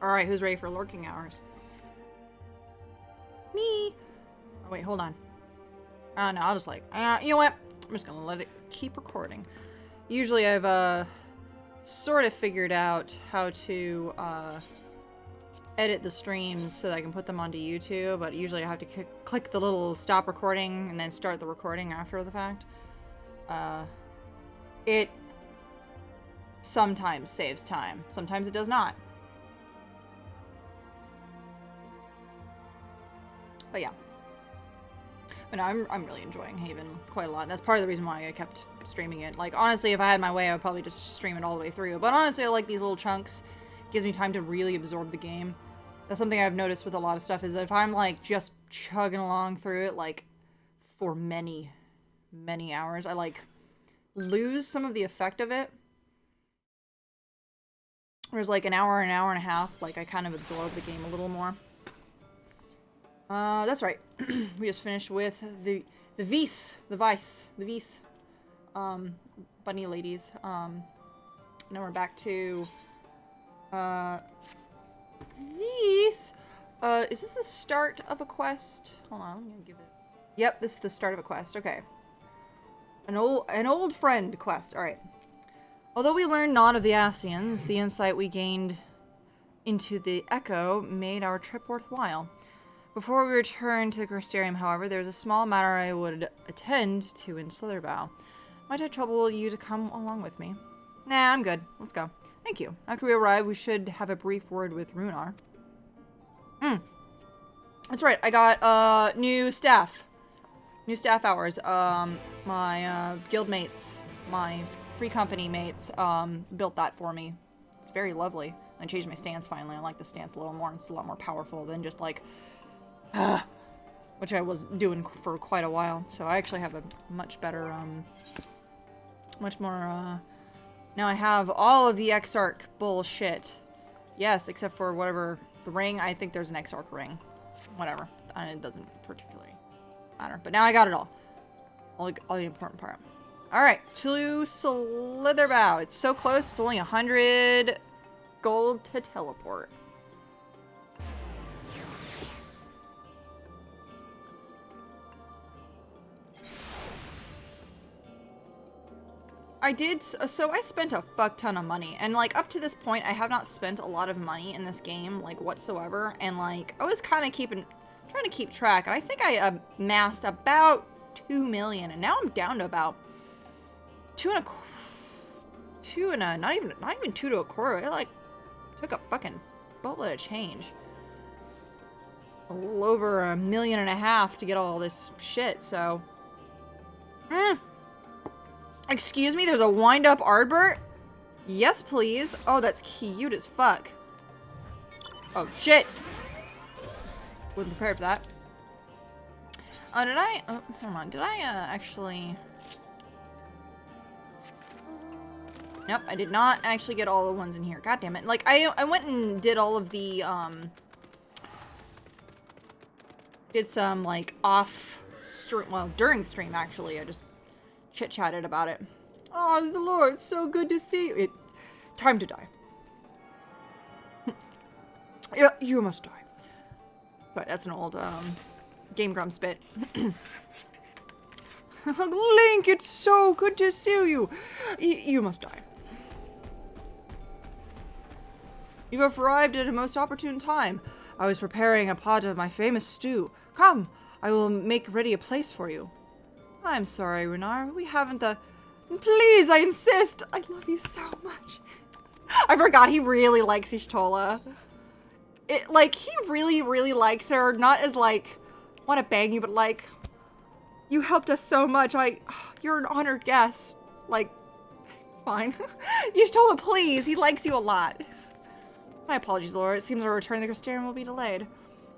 Alright, who's ready for lurking hours? Me! Oh, wait, hold on. No, I'll just like, you know what? I'm just gonna let it keep recording. Usually I've, sort of figured out how to, edit the streams so that I can put them onto YouTube, but usually I have to click the little stop recording and then start the recording after the fact. It sometimes saves time. Sometimes it does not. But yeah. But no, I'm really enjoying Haven quite a lot. That's part of the reason why I kept streaming it. Like, honestly, if I had my way, I would probably just stream it all the way through. But honestly, I like these little chunks. It gives me time to really absorb the game. That's something I've noticed with a lot of stuff, is that if I'm, like, just chugging along through it, like, for many, many hours, I, like, lose some of the effect of it. Whereas, like, an hour and a half, like, I kind of absorb the game a little more. That's right. We just finished with the Vice, bunny ladies. Now we're back to, these. Is this the start of a quest? Hold on, I'm gonna give it. Yep, this is the start of a quest. Okay. An old friend quest. All right. Although we learned naught of the Asians, the insight we gained into the Echo made our trip worthwhile. Before we return to the Crystarium, however, there's a small matter I would attend to in Slitherbow. Might I trouble you to come along with me? Nah, I'm good. Let's go. Thank you. After we arrive, we should have a brief word with Runar. That's right. I got, new staff. New staff hours. My, guild mates, my free company mates, built that for me. It's very lovely. I changed my stance finally. I like the stance a little more. It's a lot more powerful than just, like, which I was doing for quite a while. So I actually have a much better, much more, now I have all of the Exarch bullshit. Yes, except for whatever, the ring. I think there's an Exarch ring. Whatever. It doesn't particularly matter. But now I got it all. All the important part. Alright, to Slitherbow. It's so close, it's only 100 gold to teleport. I did, so I spent a fuck ton of money, and like up to this point I have not spent a lot of money in this game, like whatsoever, and like I was kind of trying to keep track, and I think I amassed about 2 million, and now I'm down to about not even 2 to a quarter. It like took a fucking boatload of change. A little over 1.5 million to get all this shit, so. Excuse me, there's a wind-up Ardbert? Yes, please. Oh, that's cute as fuck. Oh, shit. Wasn't prepared for that. Oh, did I? Oh, hold on. Did I, actually... Nope, I did not actually get all the ones in here. God damn it. Like, I went and did all of the, did some, like, off-stream... Well, during stream, actually. I just chit-chatted about it. Oh, the Lord, it's so good to see you. Time to die. Yeah, you must die. But that's an old, Game Grumps bit. Link, it's so good to see you. You must die. You have arrived at a most opportune time. I was preparing a pot of my famous stew. Come, I will make ready a place for you. I'm sorry, Runar. We haven't the... Please, I insist! I love you so much. I forgot he really likes Ishtola. Like, he really, really likes her. Not as, like, want to bang you, but, like, you helped us so much. You're an honored guest. Like, it's fine. Ishtola, please. He likes you a lot. My apologies, Lord. It seems our return to the Crystarium will be delayed.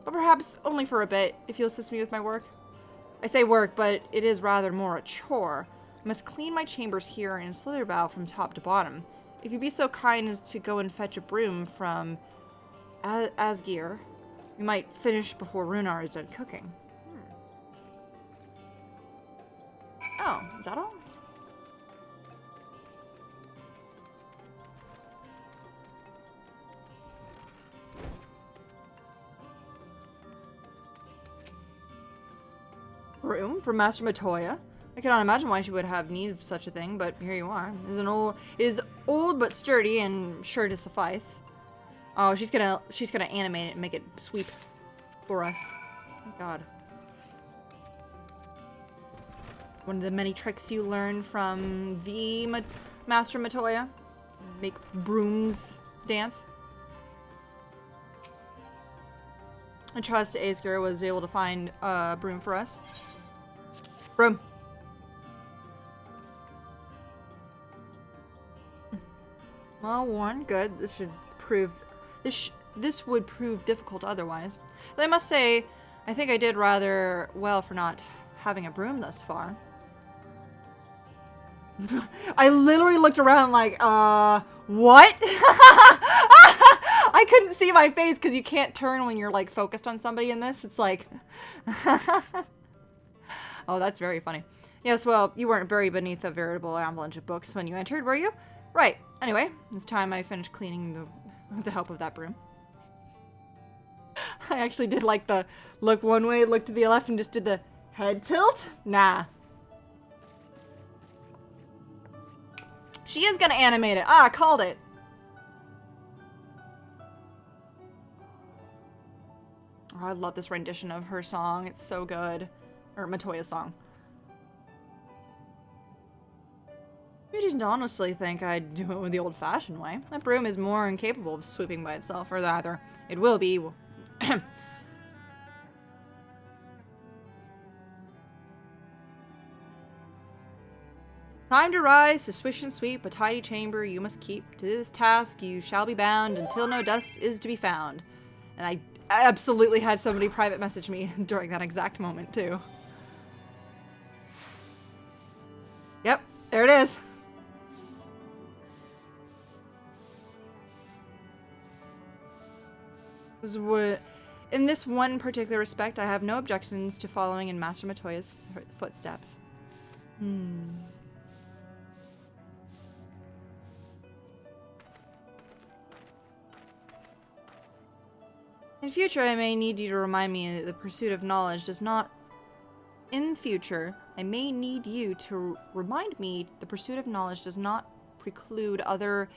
But perhaps only for a bit, if you'll assist me with my work. I say work, but it is rather more a chore. I must clean my chambers here in Slitherbow from top to bottom. If you'd be so kind as to go and fetch a broom from Asgir, we might finish before Runar is done cooking. Oh, is that all? broom from Master Matoya. I cannot imagine why she would have need of such a thing, but here you are. It is old but sturdy and sure to suffice. Oh, she's gonna animate it and make it sweep for us. Oh, God. One of the many tricks you learn from the Master Matoya. Make brooms dance. I trust Aesger was able to find a broom for us. Broom. Well worn, good. This would prove difficult otherwise. Though I must say, I think I did rather well for not having a broom thus far. I literally looked around like, what? I couldn't see my face because you can't turn when you're like focused on somebody in this. It's like, oh, that's very funny. Yes, well, you weren't buried beneath a veritable avalanche of books when you entered, were you? Right. Anyway, it's time I finished cleaning with the help of that broom. I actually did like the look one way, look to the left, and just did the head tilt. Nah. She is gonna animate it. Ah, called it. Oh, I love this rendition of her song. It's so good. Or Matoya's song. You didn't honestly think I'd do it with the old-fashioned way. That broom is more incapable of sweeping by itself, or rather, it will be. Time to rise, to swish and sweep, a tidy chamber you must keep. To this task you shall be bound, until no dust is to be found. And I absolutely had somebody private message me during that exact moment, too. Yep, there it is. In this one particular respect, I have no objections to following in Master Matoya's footsteps. In future, I may need you to remind me that the pursuit of knowledge does not... In future, I may need you to remind me the pursuit of knowledge does not preclude other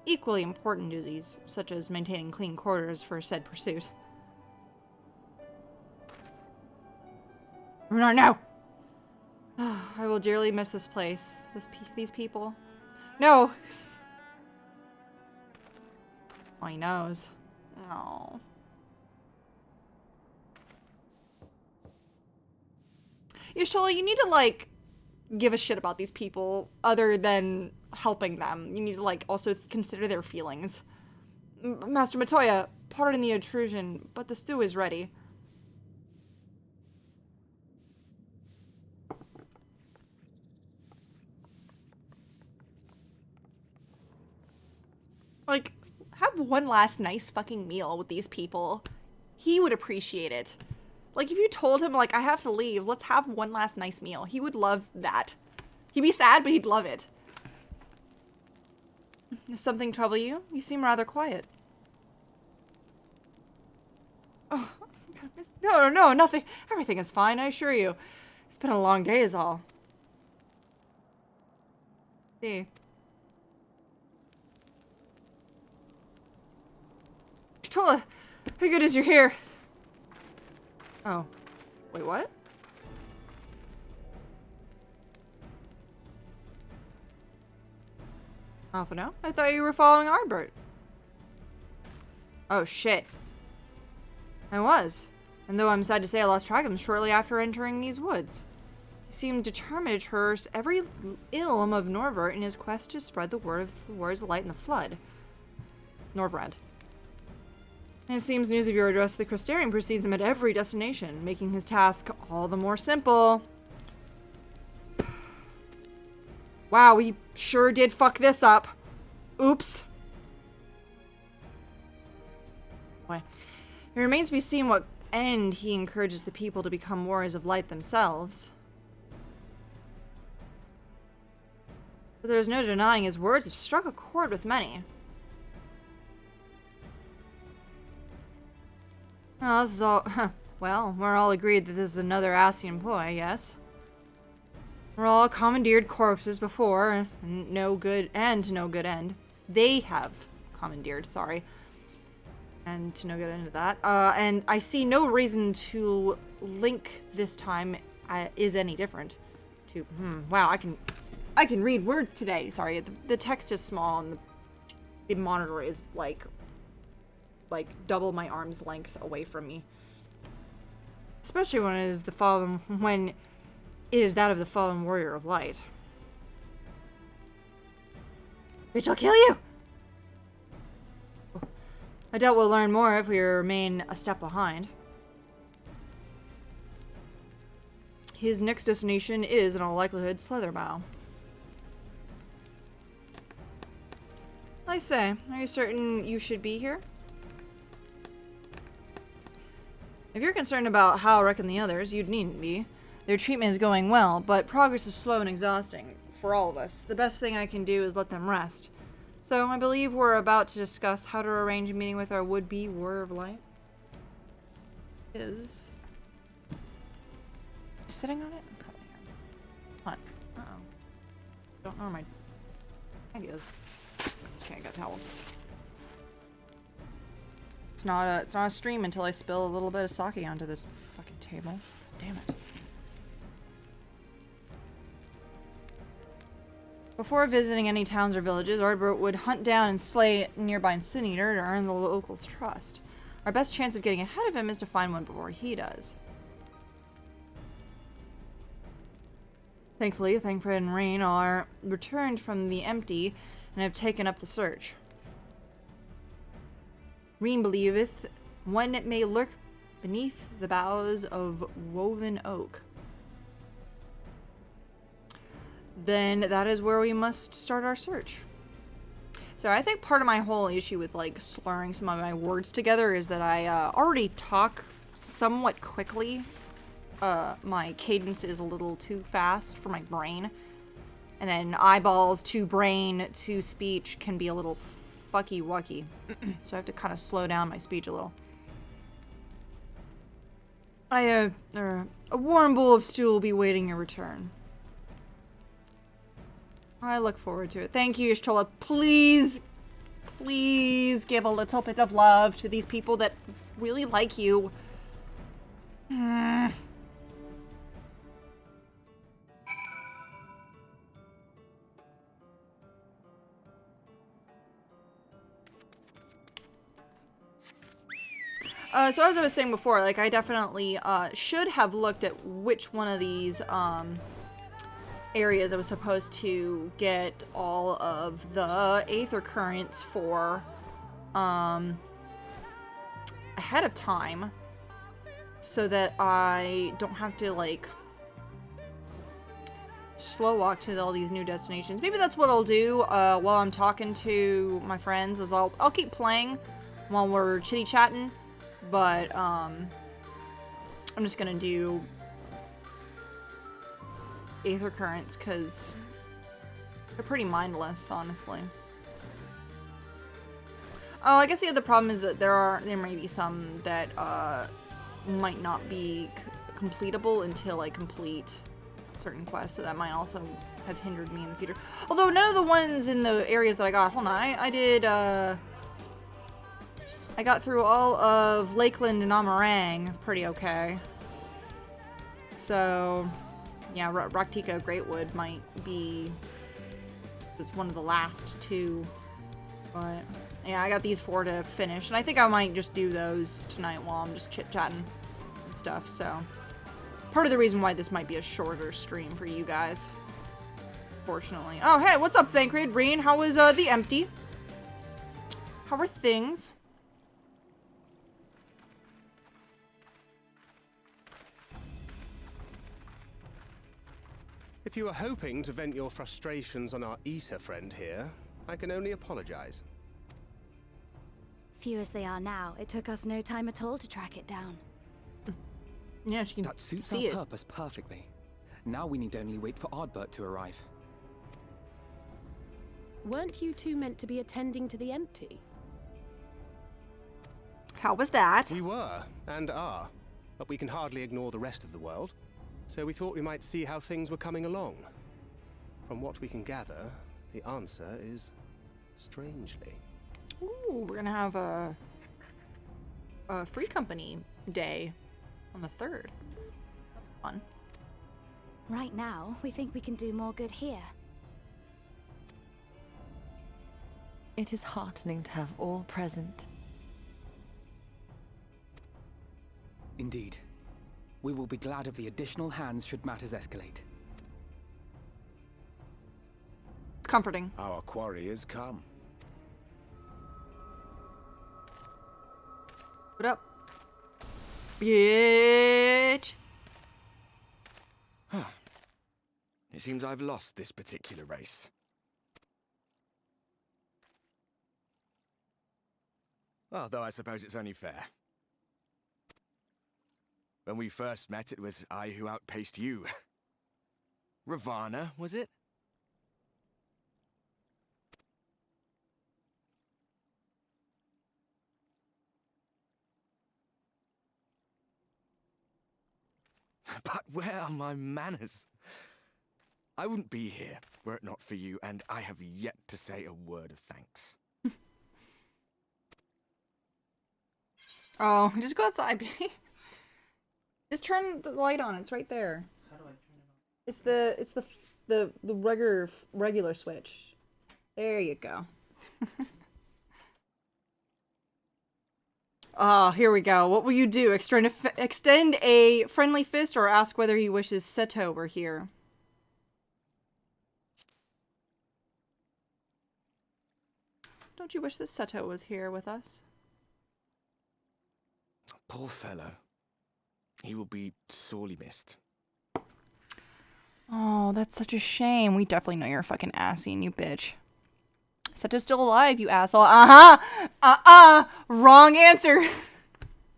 equally important duties, such as maintaining clean quarters for said pursuit. No, no! I will dearly miss this place. These people. No! Oh, he knows. Oh. Y'shtola, you need to, like, give a shit about these people other than helping them. You need to, like, also consider their feelings. Master Matoya, pardon the intrusion, but the stew is ready. Like, have one last nice fucking meal with these people. He would appreciate it. Like, if you told him, like, I have to leave, let's have one last nice meal. He would love that. He'd be sad, but he'd love it. Does something trouble you? You seem rather quiet. Oh, no, nothing. Everything is fine, I assure you. It's been a long day is all. See. Trolla, how good is you're here? Oh. Wait, what? Oh, for now? I thought you were following Arbert. Oh, shit. I was. And though I'm sad to say I lost track of him shortly after entering these woods. He seemed determined to traverse every ilm of Norvert in his quest to spread the word of the words of light in the flood. Norvrand. And it seems news of your address to the Crystarian precedes him at every destination, making his task all the more simple. Wow, we sure did fuck this up. Oops. Boy. It remains to be seen what end he encourages the people to become warriors of light themselves. But there's no denying his words have struck a chord with many. Well, this is all Well, we're all agreed that this is another Ascian ploy, yes? We're all commandeered corpses before, and no good end. They have commandeered, sorry. And to no good end of that. And I see no reason to link this time is any different. Wow, I can read words today. Sorry, the text is small and the monitor is like double my arm's length away from me. Especially when it is that of the fallen warrior of light. Bitch, I'll kill you! I doubt we'll learn more if we remain a step behind. His next destination is, in all likelihood, Slitherbow. I say, are you certain you should be here? If you're concerned about how I reckon the others, you'd needn't be. Their treatment is going well, but progress is slow and exhausting for all of us. The best thing I can do is let them rest. So, I believe we're about to discuss how to arrange a meeting with our would-be Warrior of Light. Is sitting on it? Probably am. What? Uh-oh. Don't know where my bag is. Okay, I got towels. It's not a stream until I spill a little bit of sake onto this fucking table. Damn it. Before visiting any towns or villages, Ardbert would hunt down and slay a nearby Sin Eater to earn the locals' trust. Our best chance of getting ahead of him is to find one before he does. Thankfully, Thancred and Rain are returned from the empty and have taken up the search. Reen believeth one may lurk beneath the boughs of woven oak. Then that is where we must start our search. So I think part of my whole issue with like slurring some of my words together is that I already talk somewhat quickly. My cadence is a little too fast for my brain. And then eyeballs to brain to speech can be a little fucky-wucky. So I have to kind of slow down my speech a little. A warm bowl of stew will be waiting your return. I look forward to it. Thank you, Ishtola. Please, please give a little bit of love to these people that really like you. So as I was saying before, like I definitely should have looked at which one of these areas I was supposed to get all of the Aether Currents for ahead of time so that I don't have to like slow walk to all these new destinations. Maybe that's what I'll do while I'm talking to my friends is I'll keep playing while we're chitty-chatting, but I'm just gonna do Aether Currents because they're pretty mindless, honestly. Oh, I guess the other problem is that there may be some that might not be completable until I complete certain quests, so that might also have hindered me in the future. Although none of the ones in the areas that I got, hold on, I got through all of Lakeland and Amarang pretty okay. So yeah, Raktika Greatwood might be it's one of the last two, but yeah, I got these 4 to finish, and I think I might just do those tonight while I'm just chit-chatting and stuff, so part of the reason why this might be a shorter stream for you guys, fortunately. Oh, hey, what's up, Thancred? Reen, how was the empty? How are things? If you were hoping to vent your frustrations on our Eater friend here, I can only apologize. Few as they are now, it took us no time at all to track it down. Yeah, she can That suits see our it. purpose perfectly. Now we need only wait for Ardbert to arrive. Weren't you two meant to be attending to the empty? How was that? We were, and are. but we can hardly ignore the rest of the world. So we thought we might see how things were coming along. From what we can gather, the answer is strangely. Ooh, we're gonna have a free company day on the 3rd. Fun. Right now, we think we can do more good here. It is heartening to have all present. Indeed. We will be glad of the additional hands should matters escalate. Comforting. Our quarry has come. What up? Bitch! It seems I've lost this particular race. Although I suppose it's only fair. When we first met, it was I who outpaced you. Ravana, was it? But where are my manners? I wouldn't be here were it not for you, and I have yet to say a word of thanks. Oh, just go outside, baby. Just turn the light on. It's right there. How do I turn it on? It's the regular switch. There you go. Ah, here we go. What will you do? Extend a friendly fist or ask whether he wishes Seto were here? Don't you wish that Seto was here with us? Poor fellow. He will be sorely missed. Oh, that's such a shame. We definitely know you're a fucking assy and you bitch. Seto's still alive, you asshole. Wrong answer.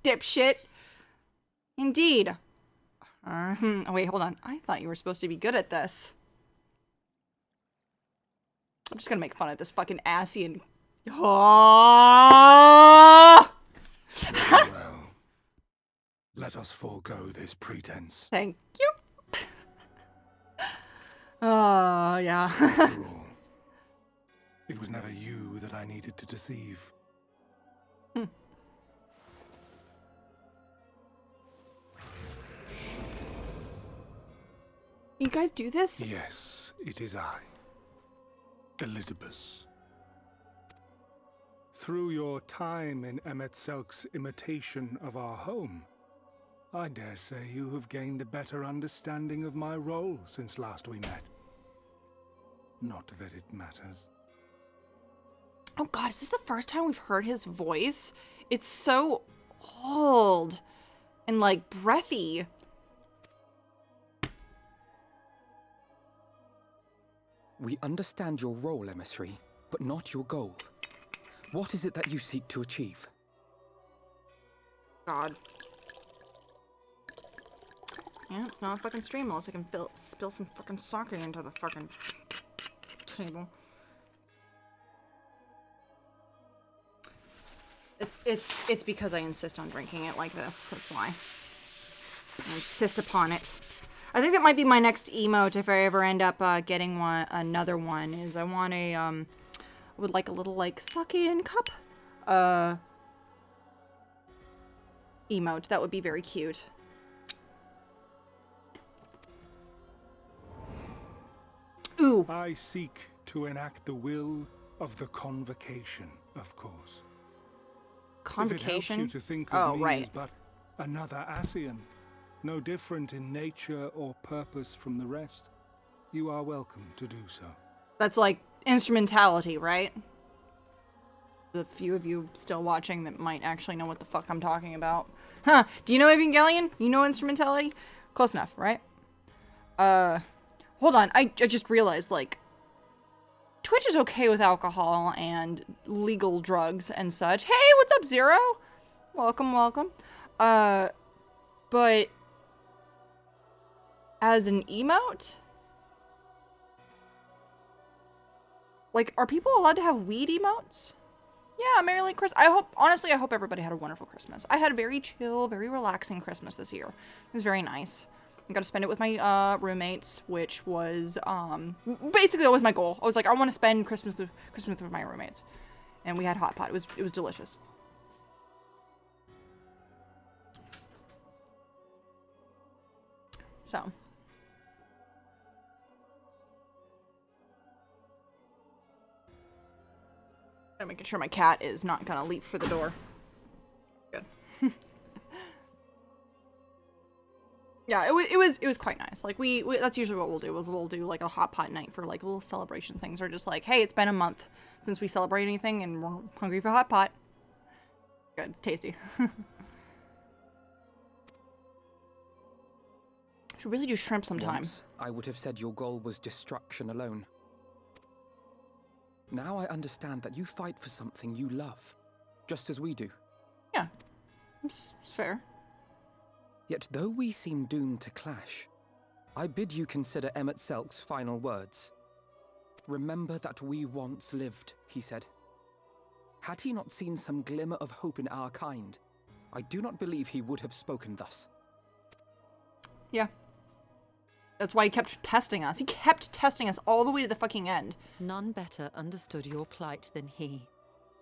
Dipshit. Indeed. Oh, wait, hold on. I thought you were supposed to be good at this. I'm just gonna make fun of this fucking assy and... Oh! Well, let us forego this pretense. Thank you. Oh, yeah. After all, it was never you that I needed to deceive. You guys do this? Yes, it is I, Elizabeth. Through your time in Emetselk's imitation of our home, I dare say you have gained a better understanding of my role since last we met. Not that it matters. Oh god, is this the first time we've heard his voice? It's so old and like breathy. We understand your role, emissary, but not your goal. What is it that you seek to achieve? God. Yeah, it's not a fucking stream unless I can spill some fucking sake into the fucking table. It's because I insist on drinking it like this. That's why. I insist upon it. I think that might be my next emote if I ever end up getting another one. Is I want a would like a little like sake in cup emote. That would be very cute. Ooh. I seek to enact the will of the convocation, of course. Convocation? If it helps you to think of me right. as but another Ascian, no different in nature or purpose from the rest, you are welcome to do so. That's like instrumentality, right? The few of you still watching that might actually know what the fuck I'm talking about. Huh, do you know Evangelion? You know instrumentality? Close enough, right? Hold on, I just realized, like, Twitch is okay with alcohol and legal drugs and such. Hey, what's up, Zero? Welcome, welcome. But as an emote? Like, are people allowed to have weed emotes? Yeah, Merry Late Christmas. Honestly, I hope everybody had a wonderful Christmas. I had a very chill, very relaxing Christmas this year. It was very nice. I got to spend it with my roommates, which was basically that was my goal. I was like, I want to spend Christmas with my roommates, and we had hot pot. It was delicious. So. I'm making sure my cat is not gonna leap for the door. Good. Yeah, it was quite nice. Like we that's usually what we'll do. We'll do like a hot pot night for like little celebration things, or just like, hey, it's been a month since we celebrate anything, and we're hungry for hot pot. Good, it's tasty. Should really do shrimp sometime. Once, I would have said your goal was destruction alone. Now I understand that you fight for something you love, just as we do. Yeah, it's fair. Yet though we seem doomed to clash, I bid you consider Emmett Selk's final words. Remember that we once lived, he said. Had he not seen some glimmer of hope in our kind, I do not believe he would have spoken thus. Yeah. That's why he kept testing us. He kept testing us all the way to the fucking end. None better understood your plight than he.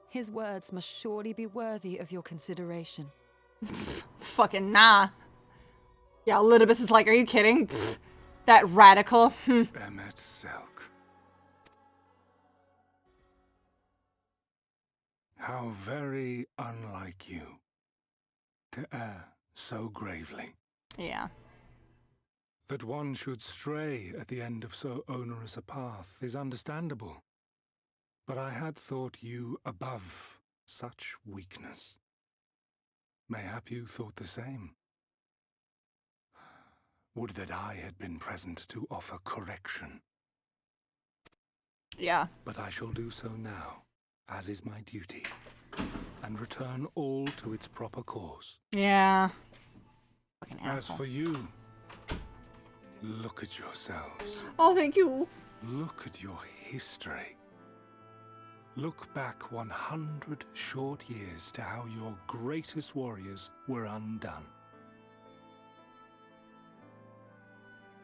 His words must surely be worthy of your consideration. Fucking nah. Yeah, Elidibus is like, are you kidding? That radical. Emmett Selk. How very unlike you to err so gravely. Yeah. That one should stray at the end of so onerous a path is understandable. But I had thought you above such weakness. Mayhap you thought the same. Would that I had been present to offer correction. Yeah. But I shall do so now, as is my duty, and return all to its proper course. Yeah. Fucking As asshole. for you, look at yourselves. Oh, thank you. Look at your history. Look back 100 short years to how your greatest warriors were undone.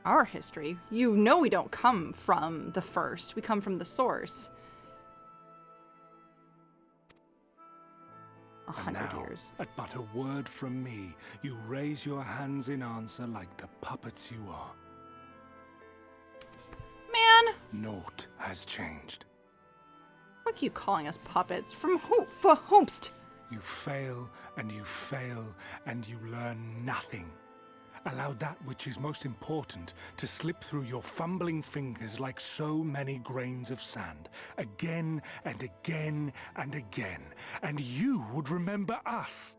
Our history. You know we don't come from the first. We come from the source. And 100 now, years. at but a word from me, you raise your hands in answer like the puppets you are. Man! Naught has changed. Fuck you calling us puppets. From who? For whomst? You fail, and you fail, and you learn nothing. Allow that which is most important to slip through your fumbling fingers like so many grains of sand, again and again and again, and you would remember us.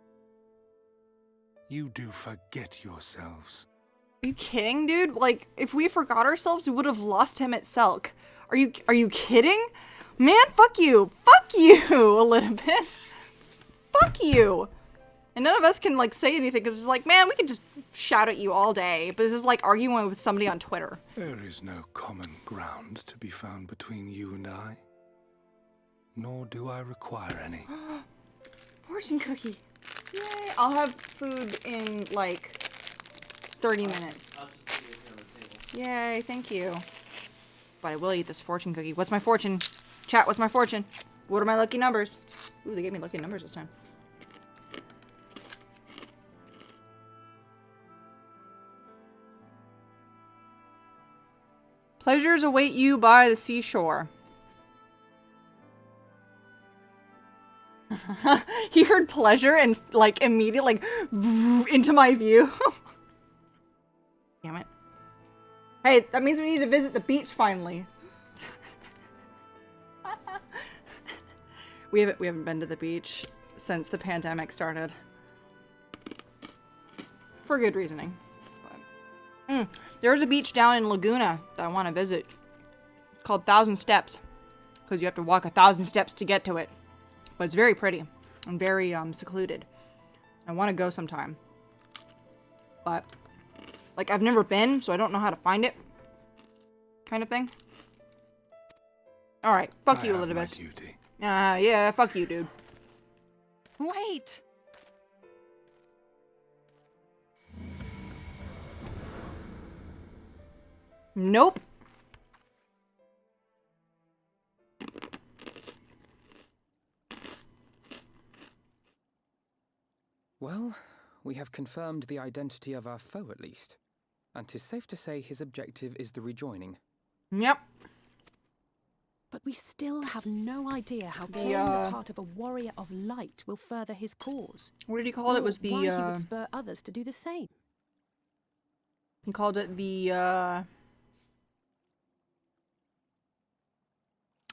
You do forget yourselves. Are you kidding, dude? Like, if we forgot ourselves, we would have lost him at Selk. Are you kidding? Man, fuck you. Fuck you, Elidibus. Fuck you. And none of us can, like, say anything, because it's like, man, we can just shout at you all day. But this is like arguing with somebody on Twitter. There is no common ground to be found between you and I. Nor do I require any. Fortune cookie. Yay. I'll have food in, like, 30 minutes. Yay, thank you. But I will eat this fortune cookie. What's my fortune? Chat, what's my fortune? What are my lucky numbers? Ooh, they gave me lucky numbers this time. Pleasures await you by the seashore. He heard pleasure and, like, immediately, like, into my view. Damn it. Hey, that means we need to visit the beach finally. We haven't been to the beach since the pandemic started. For good reasoning. But, there's a beach down in Laguna that I want to visit. It's called 1,000 Steps. Because you have to walk 1,000 steps to get to it. But it's very pretty. And very secluded. I want to go sometime. But, like, I've never been, so I don't know how to find it. Kind of thing. Alright, fuck you, Elidibus. Duty. Yeah, fuck you, dude. Wait! Nope. Well, we have confirmed the identity of our foe at least. And 'tis safe to say his objective is the rejoining. Yep. But we still have no idea how The, playing the part of a warrior of light will further his cause. What did he call it? It was Or why he the, would spur others to do the same. he called it the,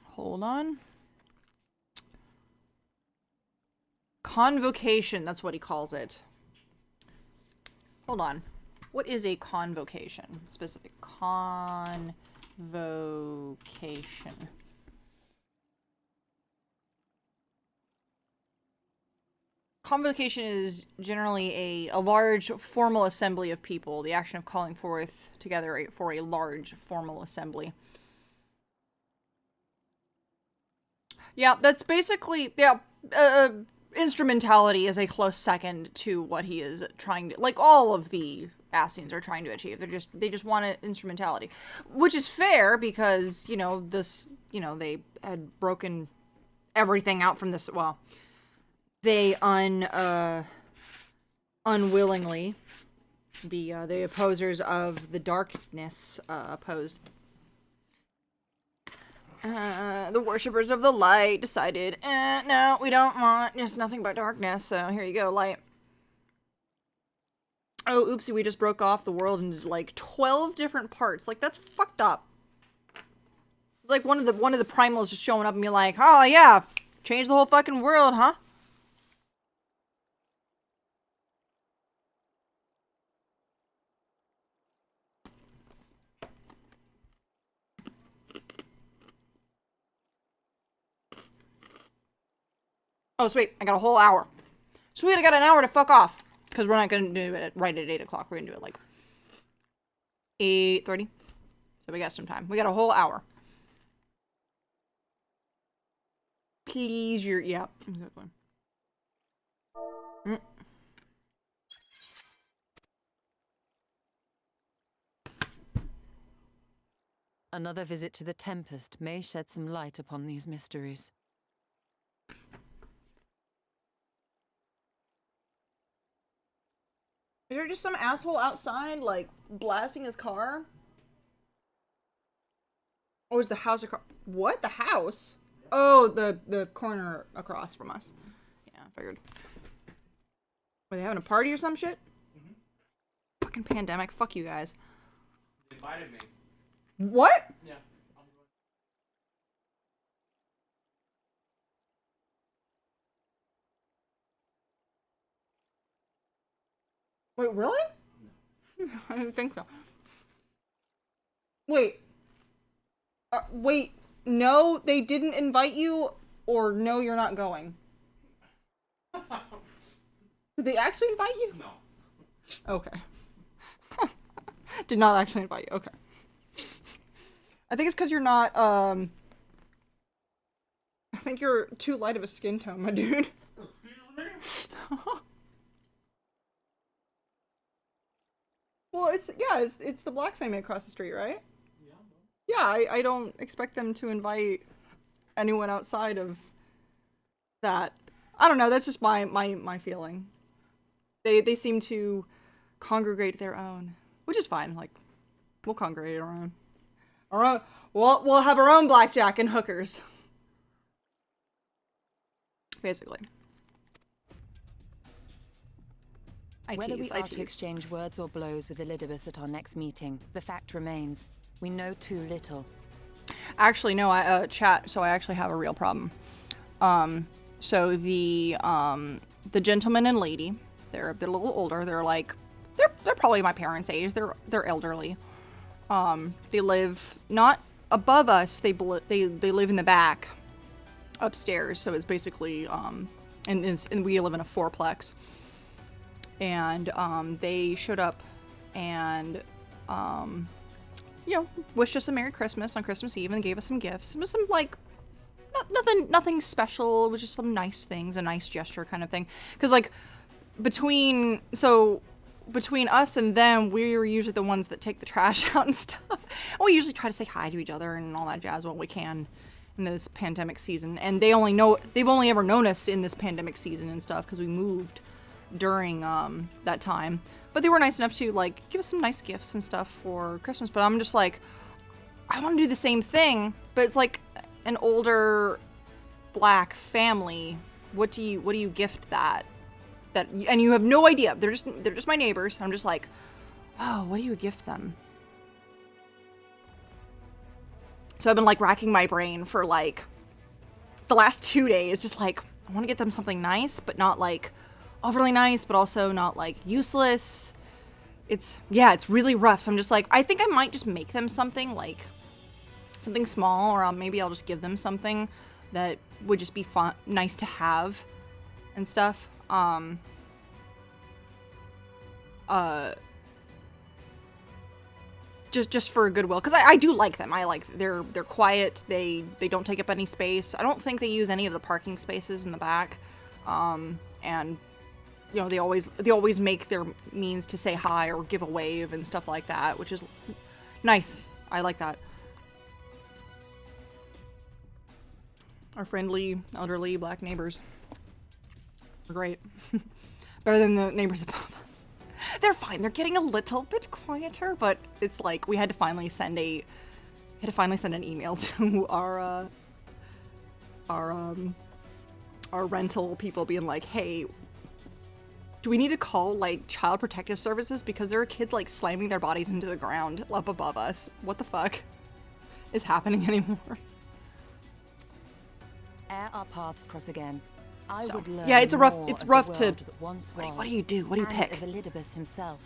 hold on. Convocation, that's what he calls it. Hold on. What is a convocation? Specific convocation. Convocation is generally a large formal assembly of people, the action of calling forth together for a large formal assembly. Yeah, that's basically, yeah, instrumentality is a close second to what he is trying to, like all of the Ascians are trying to achieve. They just want it instrumentality, which is fair because, you know, this, you know, they had broken everything out from this, well, they unwillingly, the opposers of the darkness opposed. The worshippers of the light decided, no, we don't want just nothing but darkness, so here you go, light. Oh, oopsie, we just broke off the world into like 12 different parts. Like, that's fucked up. It's like one of the primals just showing up and being like, oh yeah, change the whole fucking world, huh? Oh, sweet. I got a whole hour. Sweet, I got an hour to fuck off. Because we're not going to do it right at 8 o'clock. We're going to do it like 8:30. So we got some time. We got a whole hour. Please, yeah, exactly. Another visit to the Tempest may shed some light upon these mysteries. Is there just some asshole outside, like, blasting his car? Or is the house across? What? The house? Oh, the corner across from us. Yeah, I figured. Were they having a party or some shit? Mm-hmm. Fucking pandemic. Fuck you guys. They invited me. What? Yeah. Wait, really? No. I didn't think so. Wait. Wait, no, they didn't invite you, or no, you're not going? Did they actually invite you? No. Okay. Did not actually invite you, okay. I think it's because you're not, I think you're too light of a skin tone, my dude. Well, it's the black family across the street, right? Yeah, I don't expect them to invite anyone outside of that. I don't know, that's just my feeling. They seem to congregate their own, which is fine. Like, we'll congregate our own. We'll have our own blackjack and hookers. Basically. Whether we are to exchange words or blows with Elidibus at our next meeting, the fact remains. We know too little. Actually, no, chat, so I actually have a real problem. So the gentleman and lady, they're a little older. They're like, they're probably my parents' age. They're elderly. They live not above us. They live in the back, upstairs. So it's basically and we live in a fourplex. And they showed up and you know, wished us a Merry Christmas on Christmas Eve and gave us some gifts. It was some like nothing special. It was just some nice things, a nice gesture kind of thing. Because, like, between us and them, we're usually the ones that take the trash out and stuff. And we usually try to say hi to each other and all that jazz when we can in this pandemic season. And they've only ever known us in this pandemic season and stuff because we moved during that time. But they were nice enough to, like, give us some nice gifts and stuff for Christmas. But I'm just like, I want to do the same thing, but it's like an older black family. What do you gift that and you have no idea. They're just my neighbors. I'm just like, oh, what do you gift them? So I've been like racking my brain for like the last 2 days, just like, I want to get them something nice, but not like overly nice, but also not like useless. It's really rough. So I'm just like, I think I might just make them something small, or maybe I'll just give them something that would just be fun, nice to have and stuff. Just for goodwill, because I do like them. I like they're quiet. They don't take up any space. I don't think they use any of the parking spaces in the back, and you know, they always make their means to say hi or give a wave and stuff like that, which is nice. I like that. Our friendly, elderly black neighbors are great. Better than the neighbors above us. They're fine. They're getting a little bit quieter, but it's like we had to finally send an email to our rental people, being like, hey, do we need to call like Child Protective Services, because there are kids like slamming their bodies into the ground up above us. What the fuck is happening anymore? Ere our paths cross again, I would learn it's rough more to of the world that once was, what do you do? What do you and pick? of Elidibus himself.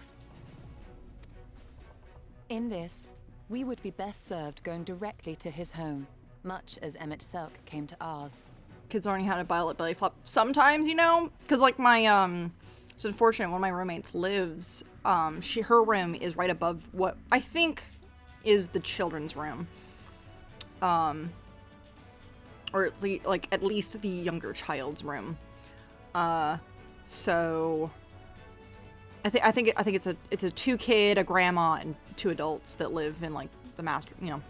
In this, we would be best served going directly to his home, much as Emmett Selk came to ours. Kids learning how to belly flop sometimes, you know, because like my it's unfortunate, one of my roommates lives, her room is right above what I think is the children's room, or it's like at least the younger child's room. So I think it's a 2-kid, a grandma, and 2 adults that live in like the master, you know,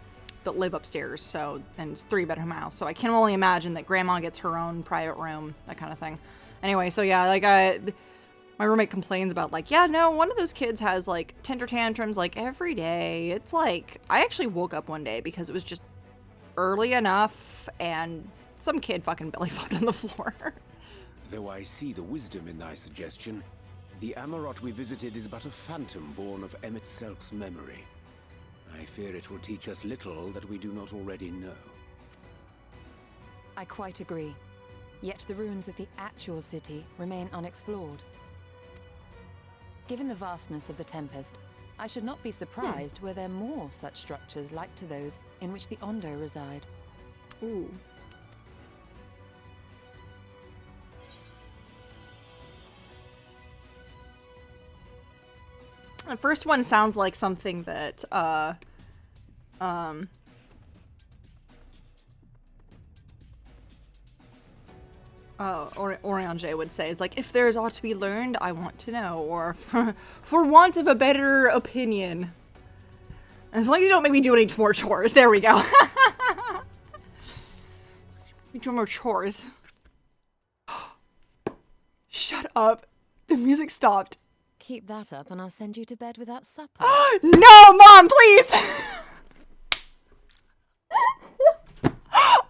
that live upstairs. So, and it's 3-bedroom house. So I can only imagine that grandma gets her own private room, that kind of thing. Anyway, so yeah, like my roommate complains about like, yeah, no, one of those kids has like temper tantrums like every day. It's like, I actually woke up one day because it was just early enough and some kid fucking belly flopped on the floor. Though I see the wisdom in thy suggestion, the Amarot we visited is but a phantom born of Emmett Selk's memory. I fear it will teach us little that we do not already know. I quite agree. Yet the ruins of the actual city remain unexplored. Given the vastness of the Tempest, I should not be surprised were there more such structures like to those in which the Ondo reside. Ooh. The first one sounds like something that, Orion J would say, is like, if there's aught to be learned, I want to know, or for want of a better opinion. As long as you don't make me do any more chores. There we go. We do more chores. Shut up. The music stopped. Keep that up and I'll send you to bed without supper. No, Mom, please!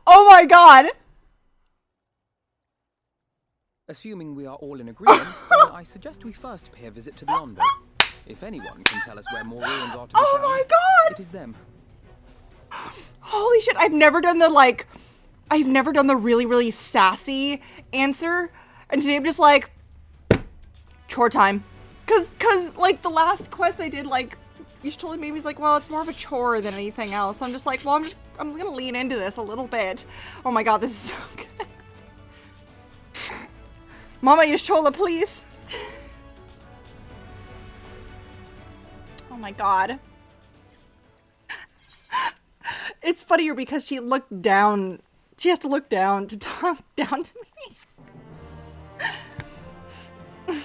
Oh my god! Assuming we are all in agreement, then I suggest we first pay a visit to the Ondo. If anyone can tell us where more ruins are to be found, my god! it is them. Holy shit, I've never done the really, really sassy answer. And today I'm just like, chore time. Cause like the last quest I did, like, you told me, he's like, well, it's more of a chore than anything else. So I'm just like, well, I'm gonna lean into this a little bit. Oh my god, this is so good. Mama Yashola, please. Oh my god. It's funnier because she looked down She has to look down to talk down to me.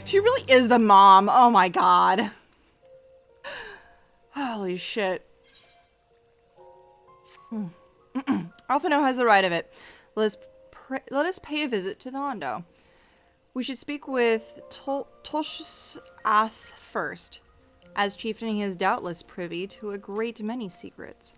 She really is the mom. Oh my god. Holy shit. Alphino has the right of it. Let us pay a visit to the Hondo. We should speak with Tolshath first. As chieftain, he is doubtless privy to a great many secrets.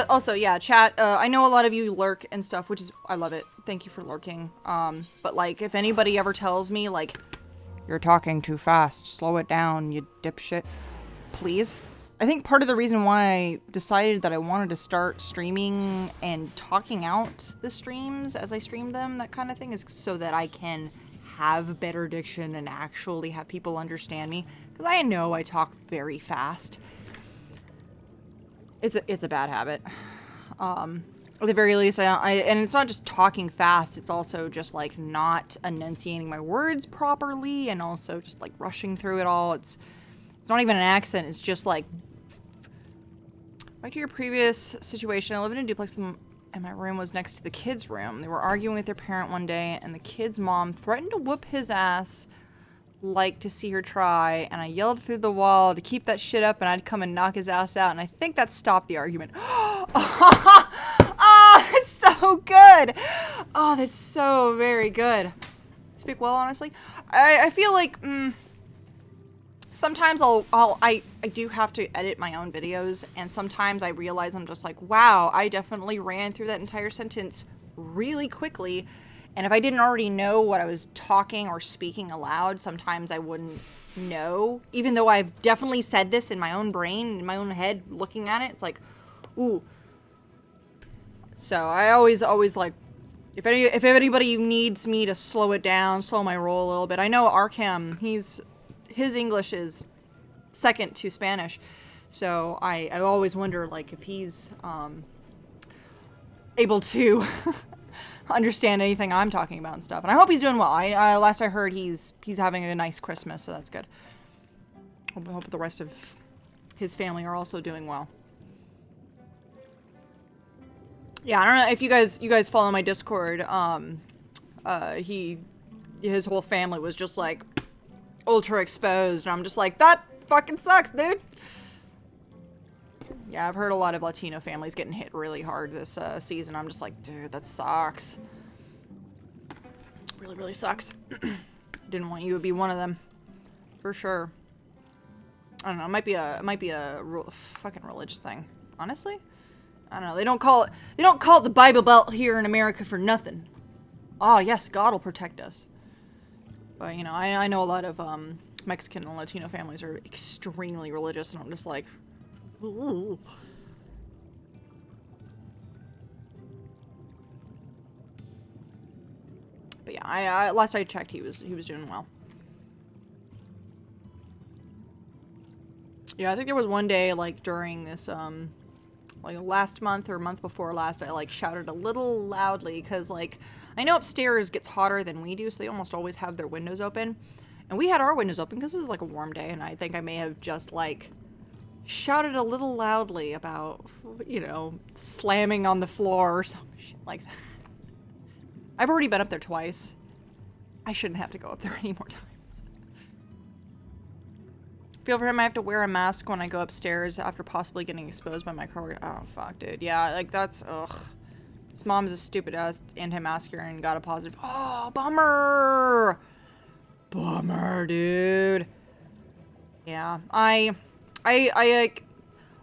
Also, yeah, chat, I know a lot of you lurk and stuff, which is, I love it. Thank you for lurking. But like, if anybody ever tells me, like, you're talking too fast, slow it down, you dipshit, please. I think part of the reason why I decided that I wanted to start streaming and talking out the streams as I stream them, that kind of thing, is so that I can have better diction and actually have people understand me. Because I know I talk very fast. It's a bad habit. At the very least, and it's not just talking fast, it's also just like not enunciating my words properly and also just like rushing through it all. It's not even an accent, it's just like, back to your previous situation, I live in a duplex and my room was next to the kids' room. They were arguing with their parent one day and the kid's mom threatened to whoop his ass, like to see her try, and I yelled through the wall to keep that shit up and I'd come and knock his ass out, and I think that stopped the argument. Oh, that's so good. Oh, that's so very good. Speak well, honestly. I feel like sometimes I do have to edit my own videos, and sometimes I realize I'm just like, wow, I definitely ran through that entire sentence really quickly. And if I didn't already know what I was talking or speaking aloud, sometimes I wouldn't know. Even though I've definitely said this in my own brain, in my own head, looking at it, it's like, ooh. So I always like, if anybody needs me to slow it down, slow my roll a little bit. I know Arkham, his English is second to Spanish. So I always wonder, like, if he's able to understand anything I'm talking about and stuff. And I hope he's doing well. Last I heard, he's having a nice Christmas, so that's good. I hope the rest of his family are also doing well. Yeah, I don't know if you guys follow my Discord. His whole family was just like ultra exposed, and I'm just like, that fucking sucks, dude. Yeah, I've heard a lot of Latino families getting hit really hard this season. I'm just like, dude, that sucks. Really, really sucks. Didn't want you to be one of them, for sure. I don't know. It might be a fucking religious thing, honestly. I don't know. They don't call it the Bible Belt here in America for nothing. Oh yes, God will protect us. But you know, I know a lot of Mexican and Latino families are extremely religious, and I'm just like, ooh. But yeah, last I checked, he was doing well. Yeah, I think there was one day, like, during this, like, last month or month before last, I, like, shouted a little loudly, because, like, I know upstairs gets hotter than we do, so they almost always have their windows open. And we had our windows open because it was, like, a warm day, and I think I may have just, like, shouted a little loudly about, you know, slamming on the floor or some shit like that. I've already been up there twice. I shouldn't have to go up there any more times. Feel for him, I have to wear a mask when I go upstairs after possibly getting exposed by my coworker. Oh, fuck, dude. Yeah, like, that's, ugh. His mom's a stupid-ass anti-masker and got a positive. Oh, bummer! Bummer, dude. Yeah, I like,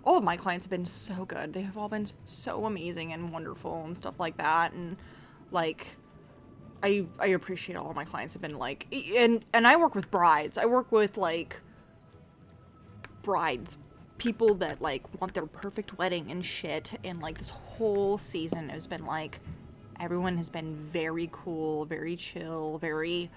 all of my clients have been so good. They have all been so amazing and wonderful and stuff like that. And, like, I appreciate all of my clients have been, like, and I work with brides. I work with, like, brides, people that, like, want their perfect wedding and shit, and, like, this whole season has been, like, everyone has been very cool, very chill, very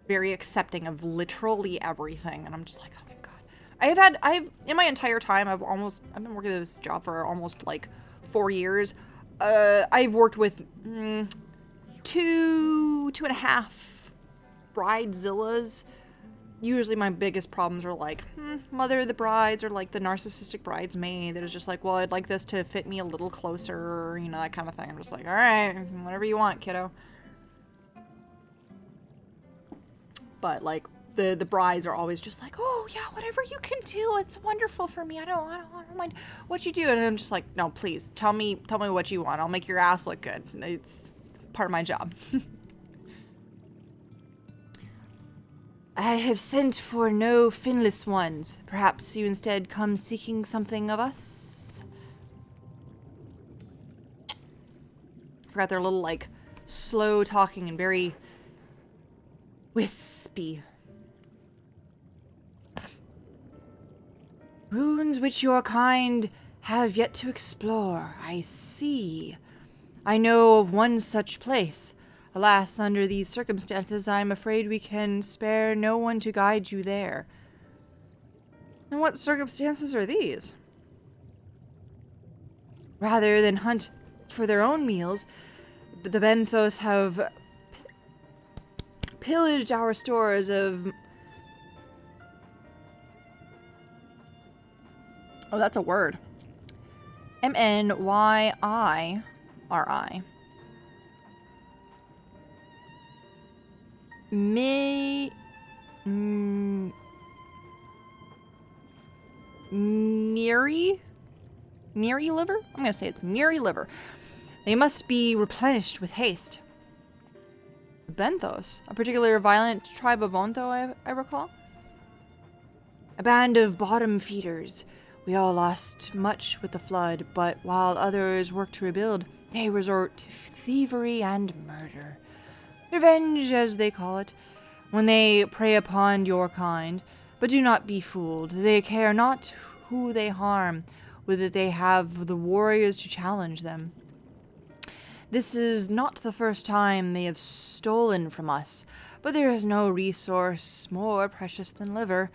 accepting of literally everything, and I'm just like, oh my god. I've in my entire time, I've been working this job for almost, like, 4 years. I've worked with 2.5 bridezillas. usually my biggest problems are like, mother of the brides or like the narcissistic bridesmaid that is just like, well, I'd like this to fit me a little closer, you know, that kind of thing. I'm just like, all right, whatever you want, kiddo. But like the brides are always just like, oh yeah, whatever you can do, it's wonderful for me. I don't mind what you do. And I'm just like, no, please tell me what you want. I'll make your ass look good. It's part of my job. I have sent for no finless ones. Perhaps you instead come seeking something of us? Forgot their little, like, slow talking and very wispy. Runes which your kind have yet to explore. I see. I know of one such place. Alas, under these circumstances, I am afraid we can spare no one to guide you there. And what circumstances are these? Rather than hunt for their own meals, the Benthos have pillaged our stores of... Oh, that's a word. M-N-Y-I-R-I. Miri liver? I'm gonna say it's Miri liver. They must be replenished with haste. Benthos, a particularly violent tribe of Ontho, I recall. A band of bottom feeders. We all lost much with the flood, but while others work to rebuild, they resort to thievery and murder. Revenge, as they call it, when they prey upon your kind. But do not be fooled. They care not who they harm, whether they have the warriors to challenge them. This is not the first time they have stolen from us, but there is no resource more precious than liver.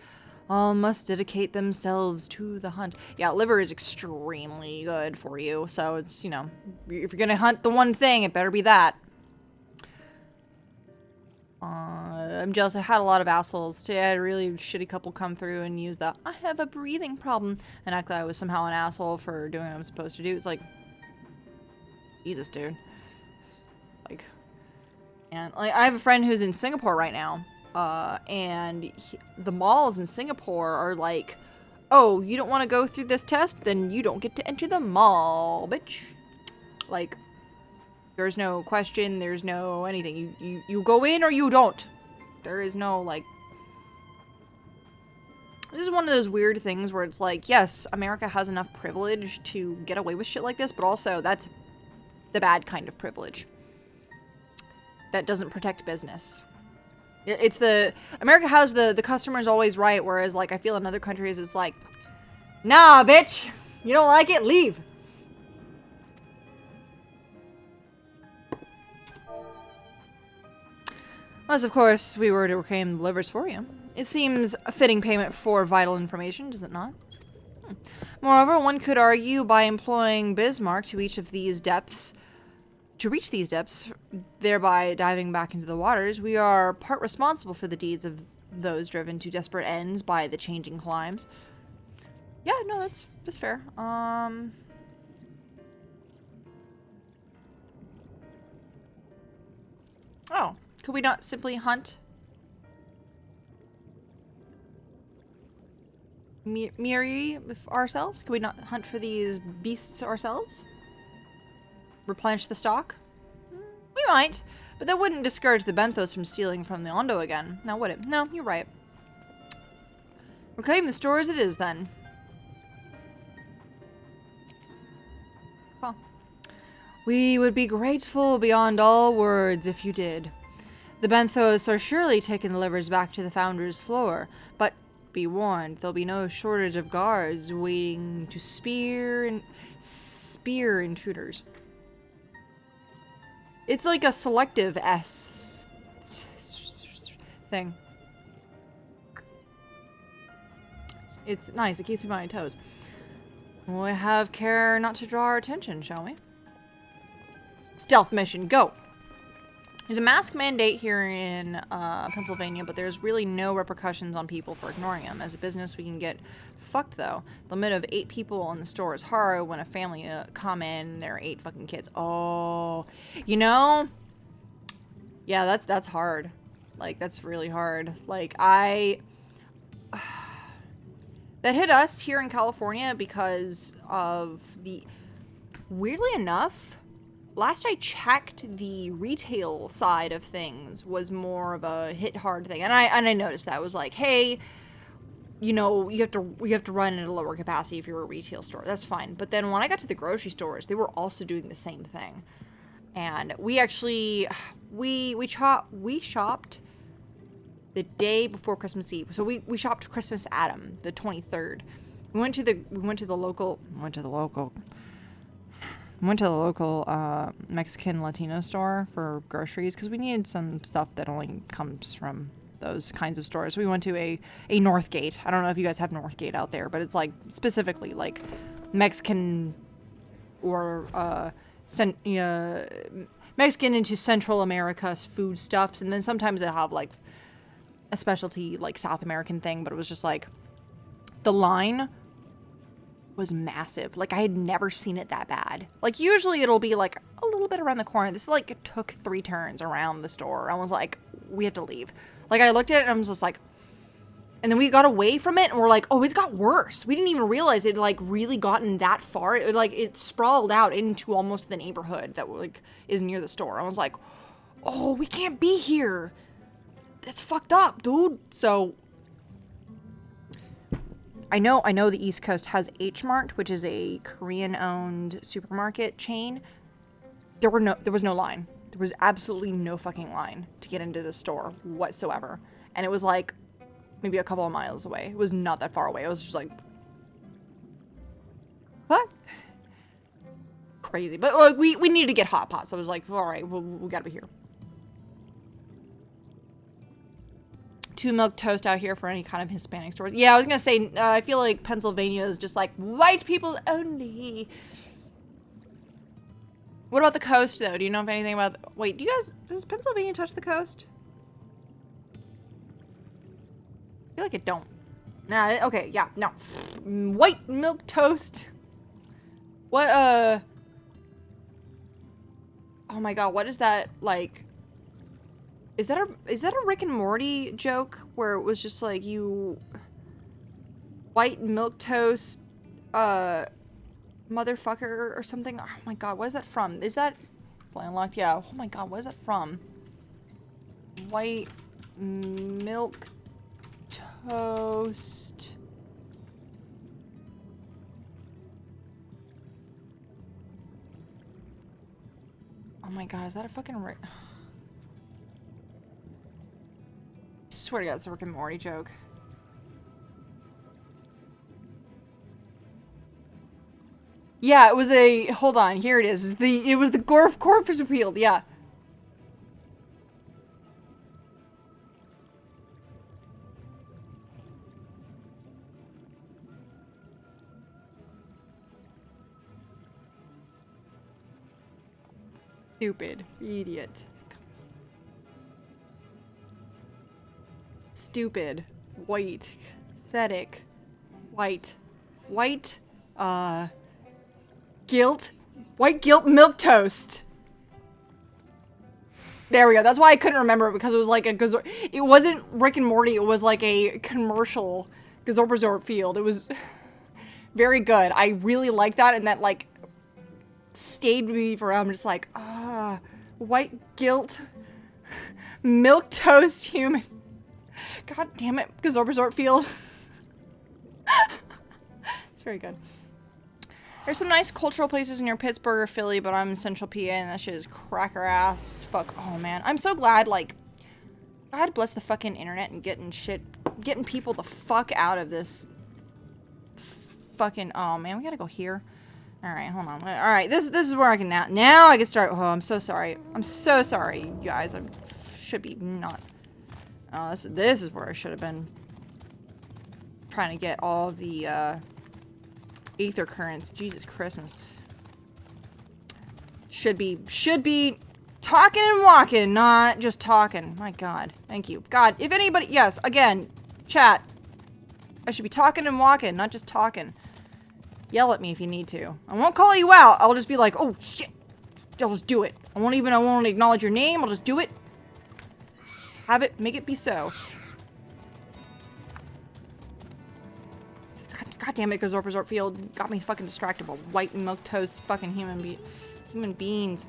All must dedicate themselves to the hunt. Yeah, liver is extremely good for you, so it's, you know, if you're gonna hunt the one thing, it better be that. I'm jealous. I had a lot of assholes today. I had a really shitty couple come through and use the I have a breathing problem and act like I was somehow an asshole for doing what I'm supposed to do. It's like, Jesus, dude. Like, and like I have a friend who's in Singapore right now, and the malls in Singapore are like, oh, you don't want to go through this test, then you don't get to enter the mall, bitch. Like, there's no question, there's no anything. You go in or you don't. There is no, like... This is one of those weird things where it's like, yes, America has enough privilege to get away with shit like this, but also that's the bad kind of privilege. That doesn't protect business. It's the... America has the customer's always right, whereas, like, I feel in other countries it's like, nah, bitch! You don't like it? Leave! Unless, of course, we were to reclaim the livers for you. It seems a fitting payment for vital information, does it not? Moreover, one could argue by employing Bismarck to reach these depths, thereby diving back into the waters, we are part responsible for the deeds of those driven to desperate ends by the changing climes. Yeah, no, that's fair. Oh. Could we not simply hunt Miri ourselves? Could we not hunt for these beasts ourselves? Replenish the stock? We might, but that wouldn't discourage the Benthos from stealing from the Ondo again. Now would it? No, you're right. Reclaim the store as it is, then. Well, we would be grateful beyond all words if you did. The Benthos are surely taking the livers back to the Founder's floor, but be warned, there'll be no shortage of guards waiting to spear intruders. It's like a selective S thing. It's nice, it keeps me on my toes. We have care not to draw our attention, shall we? Stealth mission, go! There's a mask mandate here in Pennsylvania, but there's really no repercussions on people for ignoring them. As a business, we can get fucked, though. The limit of 8 people in the store is hard when a family come in, there are 8 fucking kids. Oh, you know? Yeah, that's hard. Like, that's really hard. Like, that hit us here in California because of the... Weirdly enough... Last I checked, the retail side of things was more of a hit hard thing, and I noticed that. It was like, hey, you know, you have to run at a lower capacity if you're a retail store. That's fine. But then when I got to the grocery stores, they were also doing the same thing, and we actually we shopped the day before Christmas Eve. So we shopped Christmas Adam, the 23rd. We went to the local Mexican Latino store for groceries because we needed some stuff that only comes from those kinds of stores. We went to a Northgate. I don't know if you guys have Northgate out there, but it's like specifically like Mexican or Mexican into Central America's food stuffs, and then sometimes they have like a specialty like South American thing, but it was just like the line was massive. Like, I had never seen it that bad. Like, usually it'll be like a little bit around the corner. This like took 3 turns around the store. I was like, we have to leave. Like, I looked at it and I was just like, and then we got away from it and we're like, oh, it's got worse. We didn't even realize it like really gotten that far. It sprawled out into almost the neighborhood that like is near the store. I was like, oh, we can't be here. That's fucked up, dude. So I know the East Coast has H Mart, which is a Korean-owned supermarket chain. There was no line. There was absolutely no fucking line to get into the store whatsoever. And it was like maybe a couple of miles away. It was not that far away. I was just like, what? Crazy. But like, we needed to get hot pot, so I was like, all right, we gotta be here. 2 milk toast out here for any kind of Hispanic stores. Yeah, I was gonna say, I feel like Pennsylvania is just like white people only. What about the coast, though? Do you know if anything about... Wait, does Pennsylvania touch the coast? I feel like it don't. Nah, okay, yeah, no. White milk toast. What, oh my god, what is that, like... Is that a Rick and Morty joke where it was just like you white milk toast motherfucker or something? Oh my god, what is that from? Is that Landlocked? Yeah. Oh my god, what is that from? White milk toast. Oh my god, is that a fucking Rick? I swear to god, it's a Rick and Morty joke. Yeah, it was a... Hold on, here it is. It was the corpus repealed, yeah. Stupid. Idiot. Stupid. White. Pathetic. White. White. Guilt. White guilt milk toast. There we go. That's why I couldn't remember it, because it was like a... It wasn't Rick and Morty. It was like a commercial Gazorp Resort field. It was very good. I really like that, and that like stayed with me forever. I'm just like, white guilt milk toast human. God damn it, Gazorp Resort field. It's very good. There's some nice cultural places near Pittsburgh or Philly, but I'm in Central PA and that shit is cracker ass. Fuck. Oh man. I'm so glad, like, God bless the fucking internet and getting people the fuck out of this fucking, oh man, we gotta go here. Alright, hold on. Alright, this is where I can now I can start. Oh, I'm so sorry. I'm so sorry, you guys. I should be not. Oh, this is where I should have been trying to get all the, Aether Currents. Jesus Christmas. Should be Talking and walking, not just talking. My God. Thank you. God, if anybody... Yes, again, chat. I should be talking and walking, not just talking. Yell at me if you need to. I won't call you out. I'll just be like, oh, shit. I'll just do it. I won't acknowledge your name. I'll just do it. Have it, make it be so. God damn it, Resort Resort Field got me fucking distracted by white milk toast fucking human beings.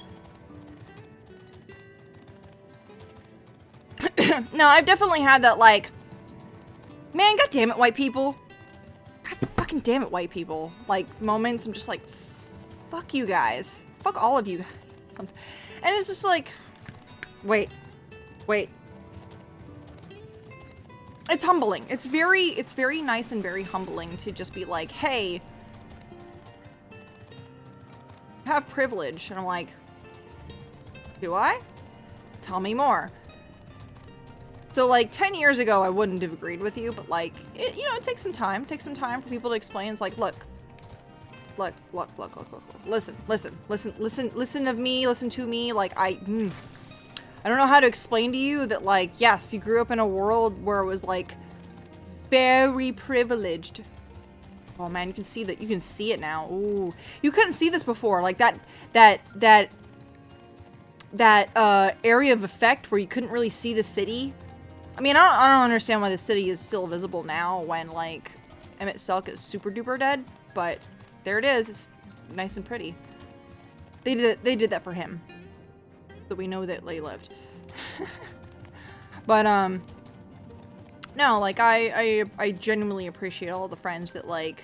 No, I've definitely had that, like, man, god damn it, white people. God fucking damn it, white people. Like, moments I'm just like, fuck you guys. Fuck all of you guys. And it's just like, wait. It's humbling. It's very nice and very humbling to just be like, hey, I have privilege. And I'm like, do I? Tell me more. So like 10 years ago, I wouldn't have agreed with you, but like, it takes some time. It takes some time for people to explain. It's like, look, listen to me, listen to me. Like, I don't know how to explain to you that, like, yes, you grew up in a world where it was, like, very privileged. Oh, man, you can see that. You can see it now. Ooh. You couldn't see this before. Like, that area of effect where you couldn't really see the city. I mean, I don't understand why the city is still visible now when, like, Emmett Selk is super duper dead. But there it is. It's nice and pretty. They did that for him. So we know that they lived. But, no, like, I genuinely appreciate all the friends that, like,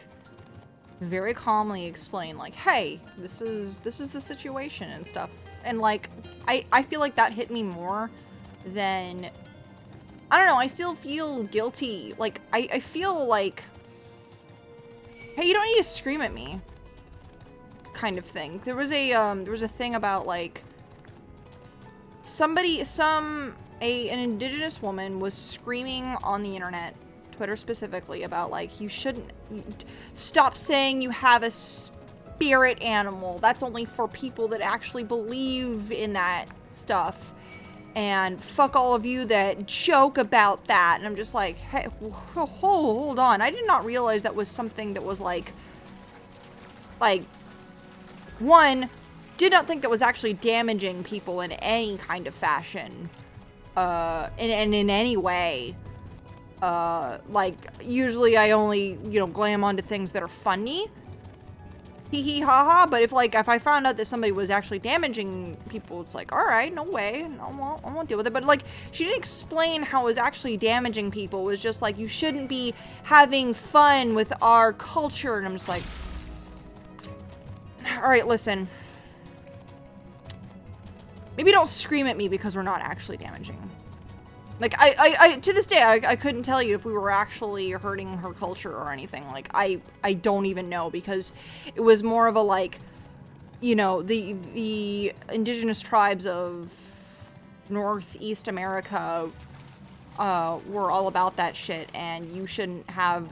very calmly explain, like, hey, this is the situation and stuff. And, like, I feel like that hit me more than, I don't know, I still feel guilty. Like, I feel like, hey, you don't need to scream at me, kind of thing. There was a thing about, like, an indigenous woman was screaming on the internet, Twitter specifically, about, like, you shouldn't stop saying you have a spirit animal. That's only for people that actually believe in that stuff. And fuck all of you that joke about that. And I'm just like, hey, hold on. I did not realize that was something that was like, one, did not think that was actually damaging people in any kind of fashion, in any way. Like, usually I only, glam onto things that are funny. Hee hee ha ha, but if I found out that somebody was actually damaging people, it's like, alright, no way, I won't deal with it. But, like, she didn't explain how it was actually damaging people. It was just like, you shouldn't be having fun with our culture, and I'm just like, alright, listen. Maybe don't scream at me because we're not actually damaging. Like, I to this day, I couldn't tell you if we were actually hurting her culture or anything. Like, I don't even know, because it was more of a, like, the indigenous tribes of Northeast America were all about that shit, and you shouldn't have,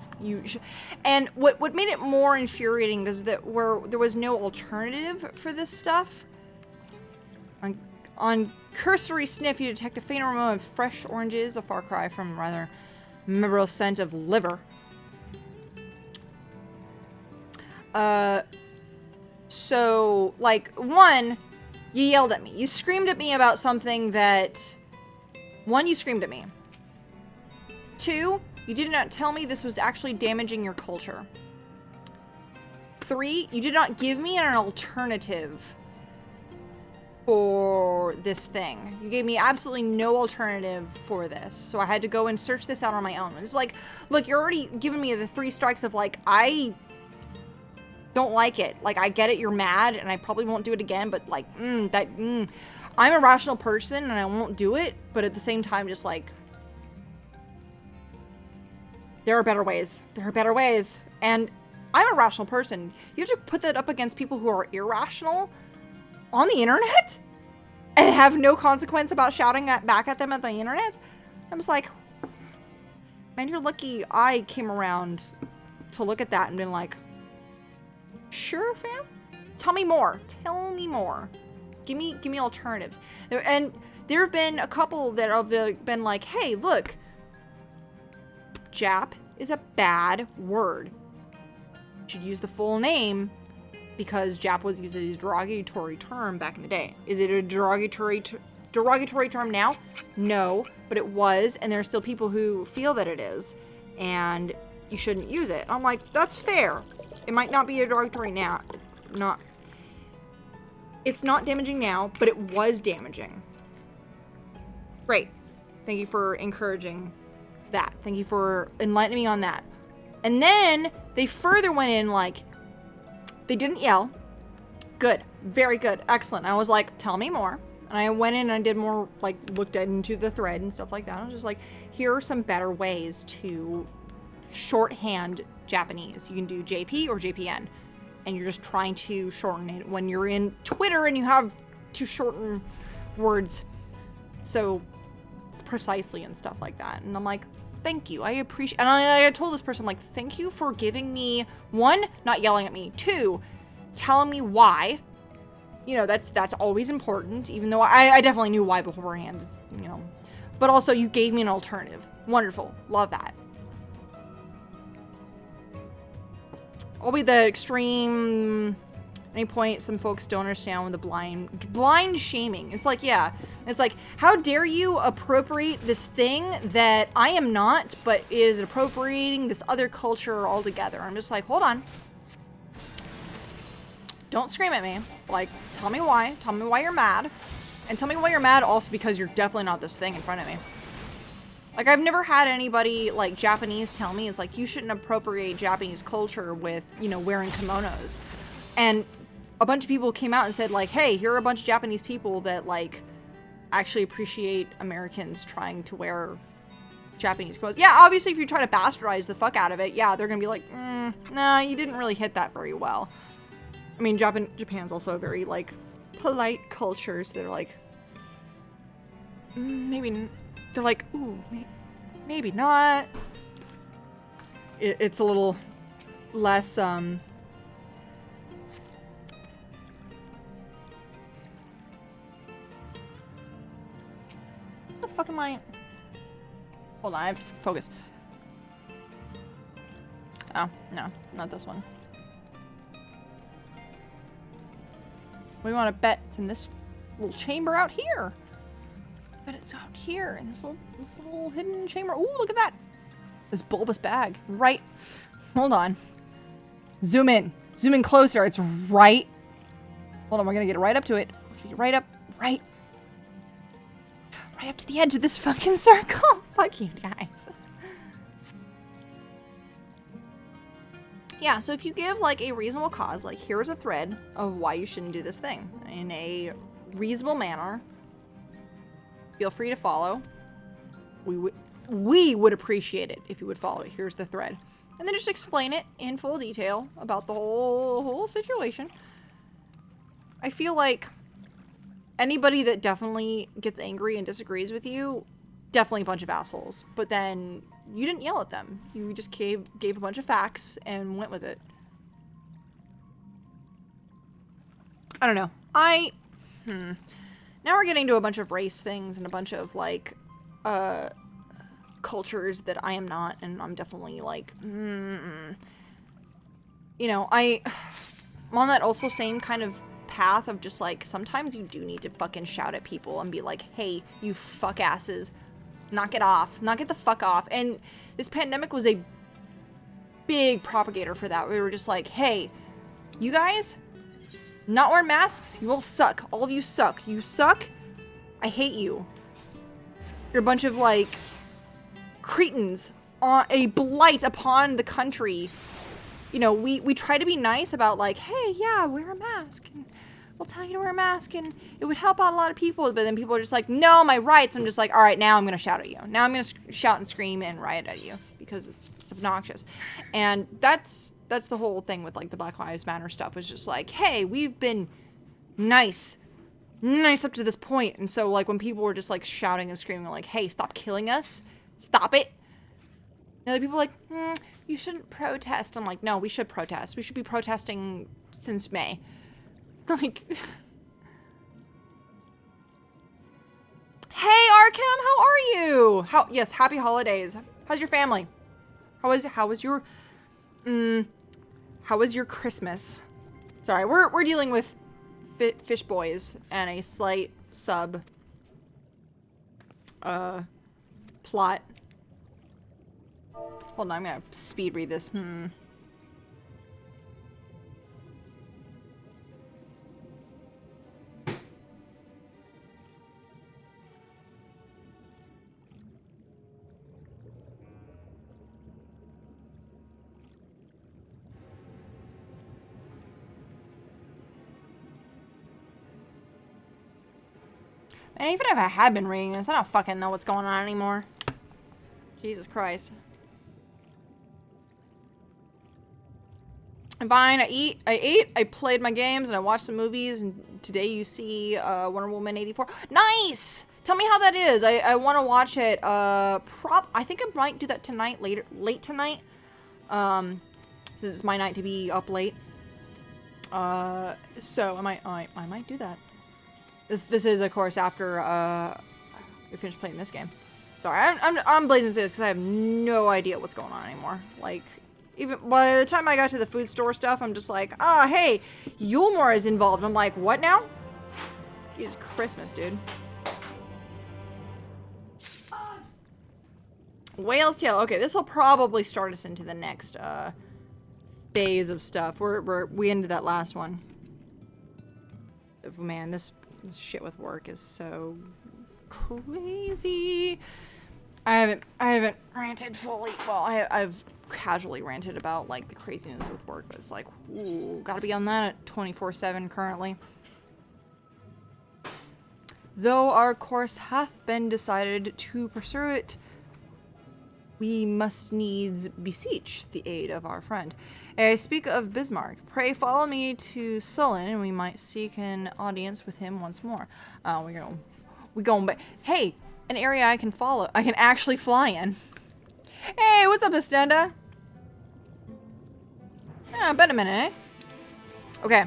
and what made it more infuriating is that there was no alternative for this stuff. On cursory sniff, you detect a faint aroma of fresh oranges, a far cry from rather memorable scent of liver. So, like, one, you yelled at me. You screamed at me about something that... One, you screamed at me. Two, you did not tell me this was actually damaging your culture. Three, you did not give me an alternative for this thing. You gave me absolutely no alternative for this, so I had to go and search this out on my own. It's like, look, you're already giving me the 3 strikes of, like, I don't like it. Like, I get it, you're mad, and I probably won't do it again, but, like, I'm a rational person, and I won't do it, but at the same time, just, like, there are better ways. There are better ways. And I'm a rational person. You have to put that up against people who are irrational on the internet and have no consequence about shouting back at them at the internet. I'm just like, man, you're lucky I came around to look at that and been like, sure, fam? Tell me more. Tell me more. give me alternatives. And there have been a couple that have been like, hey, look, Jap is a bad word. You should use the full name because Jap was used as a derogatory term back in the day. Is it a derogatory term now? No, but it was, and there are still people who feel that it is, and you shouldn't use it. I'm like, that's fair. It might not be a derogatory now. It's not damaging now, but it was damaging. Great. Thank you for encouraging that. Thank you for enlightening me on that. And then they further went in like, they didn't yell. Good. Very good. Excellent. I was like, tell me more. And I went in and I did more, like, looked into the thread and stuff like that. I was just like, here are some better ways to shorthand Japanese. You can do JP or JPN. And you're just trying to shorten it when you're in Twitter and you have to shorten words so precisely and stuff like that. And I'm like, thank you. I appreciate, and I told this person, like, thank you for giving me, 1, not yelling at me, 2, telling me why. You know, that's always important, even though I definitely knew why beforehand, you know. But also, you gave me an alternative. Wonderful. Love that. I'll be the extreme. At any point, some folks don't understand when the blind shaming. It's like, yeah. It's like, how dare you appropriate this thing that I am not, but is appropriating this other culture altogether. I'm just like, hold on. Don't scream at me. Like, tell me why. Tell me why you're mad. And tell me why you're mad also because you're definitely not this thing in front of me. Like, I've never had anybody, like, Japanese tell me, it's like, you shouldn't appropriate Japanese culture with, you know, wearing kimonos. And a bunch of people came out and said, like, hey, here are a bunch of Japanese people that, like, actually appreciate Americans trying to wear Japanese clothes. Yeah, obviously, if you try to bastardize the fuck out of it, yeah, they're gonna be like, nah, you didn't really hit that very well. I mean, Japan's also a very, like, polite culture, so they're like, maybe... They're like, ooh, maybe not. It's a little less, What the fuck am I? Hold on, I have to focus. Oh, no, not this one. What do you want to bet? It's in this little chamber out here. But it's out here in this little hidden chamber. Ooh, look at that. This bulbous bag. Right. Hold on. Zoom in. Zoom in closer. It's right. Hold on, we're gonna get right up to it. Right up. Right. Right up to the edge of this fucking circle. Fuck you guys. Yeah, so if you give, like, a reasonable cause, like, here's a thread of why you shouldn't do this thing in a reasonable manner, feel free to follow. We would appreciate it if you would follow it. Here's the thread. And then just explain it in full detail about the whole situation. I feel like anybody that definitely gets angry and disagrees with you, definitely a bunch of assholes. But then you didn't yell at them. You just gave a bunch of facts and went with it. I don't know. Now we're getting to a bunch of race things and a bunch of, like, cultures that I am not, and I'm definitely, like, You know, I'm on that also same kind of path of just, like, sometimes you do need to fucking shout at people and be like, hey, you fuck asses, knock it off, knock it the fuck off. And this pandemic was a big propagator for that. We were just like, hey, you guys... not wearing masks, you all suck. All of you suck. You suck. I hate you. You're a bunch of, like, cretins. A blight upon the country. You know, we try to be nice about, like, hey, yeah, wear a mask. And we'll tell you to wear a mask and it would help out a lot of people. But then people are just like, no, my rights. I'm just like, all right, now I'm going to shout at you. Now I'm going to shout and scream and riot at you because it's obnoxious. And that's the whole thing with, like, the Black Lives Matter stuff was just like, hey, we've been nice up to this point. And so, like, when people were just, like, shouting and screaming, like, hey, stop killing us, stop it. And other people are like, you shouldn't protest. I'm like, no, we should protest. We should be protesting since May. Like, Kim, how are you? Yes, happy holidays. How's your family? How was your Christmas? Sorry, we're dealing with fish boys and a slight sub plot. Hold on, I'm gonna speed read this. And even if I had been reading this, I don't fucking know what's going on anymore. Jesus Christ. I'm fine. I ate, I played my games, and I watched some movies, and today you see Wonder Woman 84. Nice! Tell me how that is. I want to watch it. I think I might do that tonight, late tonight. Since it's my night to be up late. So I might do that. This is, of course, after we finish playing this game. Sorry, I'm blazing through this because I have no idea what's going on anymore. Like, even by the time I got to the food store stuff, I'm just like, hey, Yulmore is involved. I'm like, what now? Jesus Christmas, dude. Whale's Tail. Okay, this will probably start us into the next phase of stuff. We ended that last one. Man, this shit with work is so crazy. I haven't ranted fully. Well, I've casually ranted about like the craziness with work, but it's like, ooh, gotta be on that at 24/7 currently. Though our course hath been decided to pursue it, we must needs beseech the aid of our friend. I speak of Bismarck. Pray follow me to Sullen, and we might seek an audience with him once more. We going back. Hey, an area I can follow. I can actually fly in. Hey, what's up, Estenda? Yeah, been a minute, eh? Okay.